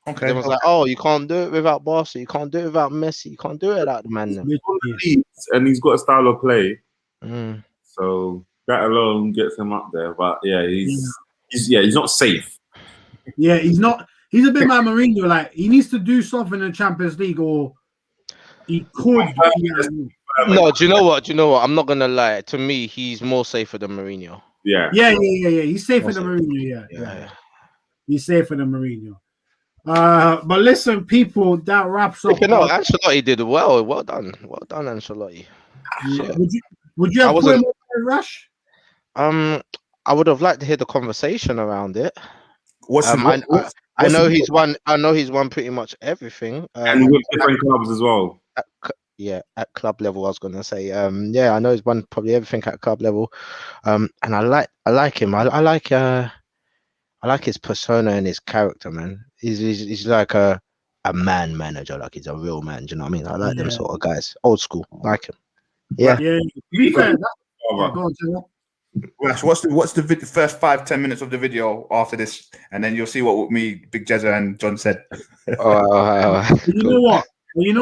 Okay. It was like, oh, you can't do it without Barca. You can't do it without Messi. You can't do it without the man. And he's got a style of play, Mm. so that alone gets him up there. But yeah, he's not safe. Yeah, he's not. He's a bit like Mourinho. Like he needs to do something in the Champions League, or he could. No, do you know what? I'm not gonna lie. To me, he's more safer than Mourinho. Yeah. He's safer than Mourinho. Yeah. He's safer than Mourinho. But listen, people, that wraps up. Ancelotti did well. Well done, Ancelotti. Yeah. Would you have put him in Rush? I would have liked to hear the conversation around it. I know he's won. I know he's won pretty much everything. And with different clubs as well. At club level, I was gonna say. I know he's won probably everything at club level. And I like him. I like his persona and his character, man. He's like a man manager, like he's a real man. Do you know what I mean? I like them sort of guys. Old school, like him. Yeah. To be fair, go on, Taylor. Rash, what's the first 5-10 minutes of the video after this, and then you'll see what me, Big Jezza, and John said. You know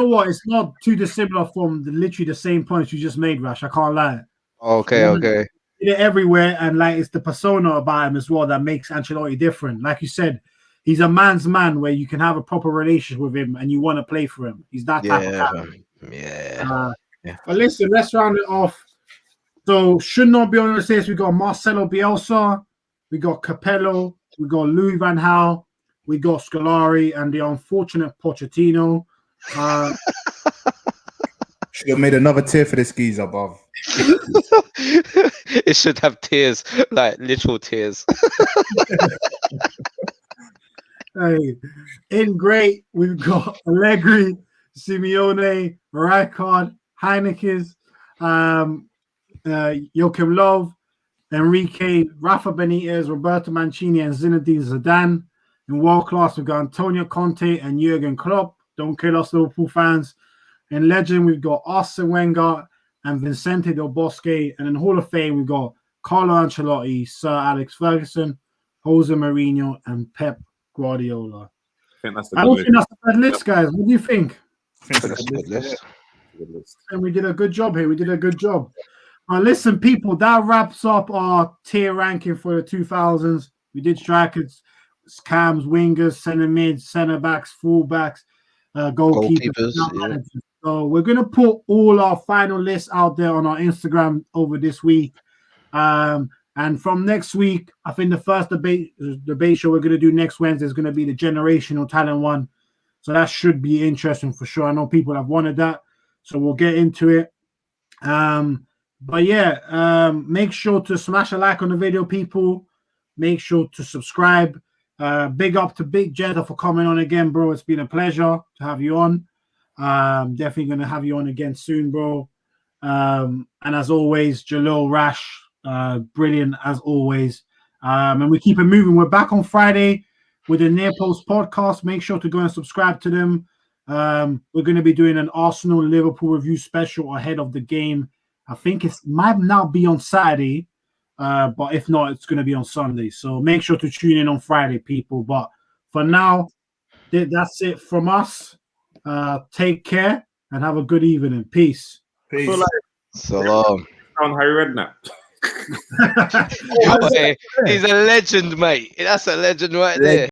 what? It's not too dissimilar from literally the same points you just made, Rash. I can't lie. Okay. They're everywhere, and like it's the persona about him as well that makes Ancelotti different. Like you said, he's a man's man where you can have a proper relationship with him and you want to play for him. He's that type of guy. Yeah. But listen, let's round it off. So should not be on the stage. We got Marcelo Bielsa, we got Capello, we got Louis van Gaal, we got Scalari, and the unfortunate Pochettino. Should have made another tier for this geezer above. It should have tears, like literal tears. Hey, in great, we've got Allegri, Simeone, Rijkaard, Heinekes, Joachim Löw, Enrique, Rafa Benitez, Roberto Mancini, and Zinedine Zidane. In world class, we've got Antonio Conte and Jurgen Klopp. Don't kill us, Liverpool fans. In legend, we've got Arsene Wenger and Vicente Del Bosque. And in Hall of Fame, we've got Carlo Ancelotti, Sir Alex Ferguson, Jose Mourinho, and Pep Guardiola. I think that's the bad list, guys. What do you think? That's a good list. And we did a good job here. Listen, people, that wraps up our tier ranking for the 2000s. We did strikers, cams, wingers, centre mids, centre backs, full backs, goalkeepers. So we're going to put all our final lists out there on our Instagram over this week. And from next week, I think the first debate show we're going to do next Wednesday is going to be the generational talent one. So that should be interesting for sure. I know people have wanted that. So we'll get into it. Make sure to smash a like on the video, people. Make sure to subscribe. Big up to Big Jetta for coming on again, bro. It's been a pleasure to have you on. Definitely going to have you on again soon, bro. And as always, Jalil, Rash, brilliant as always. And we keep it moving. We're back on Friday with the Near Post podcast. Make sure to go and subscribe to them. We're going to be doing an Arsenal-Liverpool review special ahead of the game. I think it might now be on Saturday, but if not, it's going to be on Sunday. So make sure to tune in on Friday, people. But for now, that's it from us. Take care and have a good evening. Peace. I feel like Salam. on Harry Redknapp. Hey, he's a legend, mate. That's a legend right there.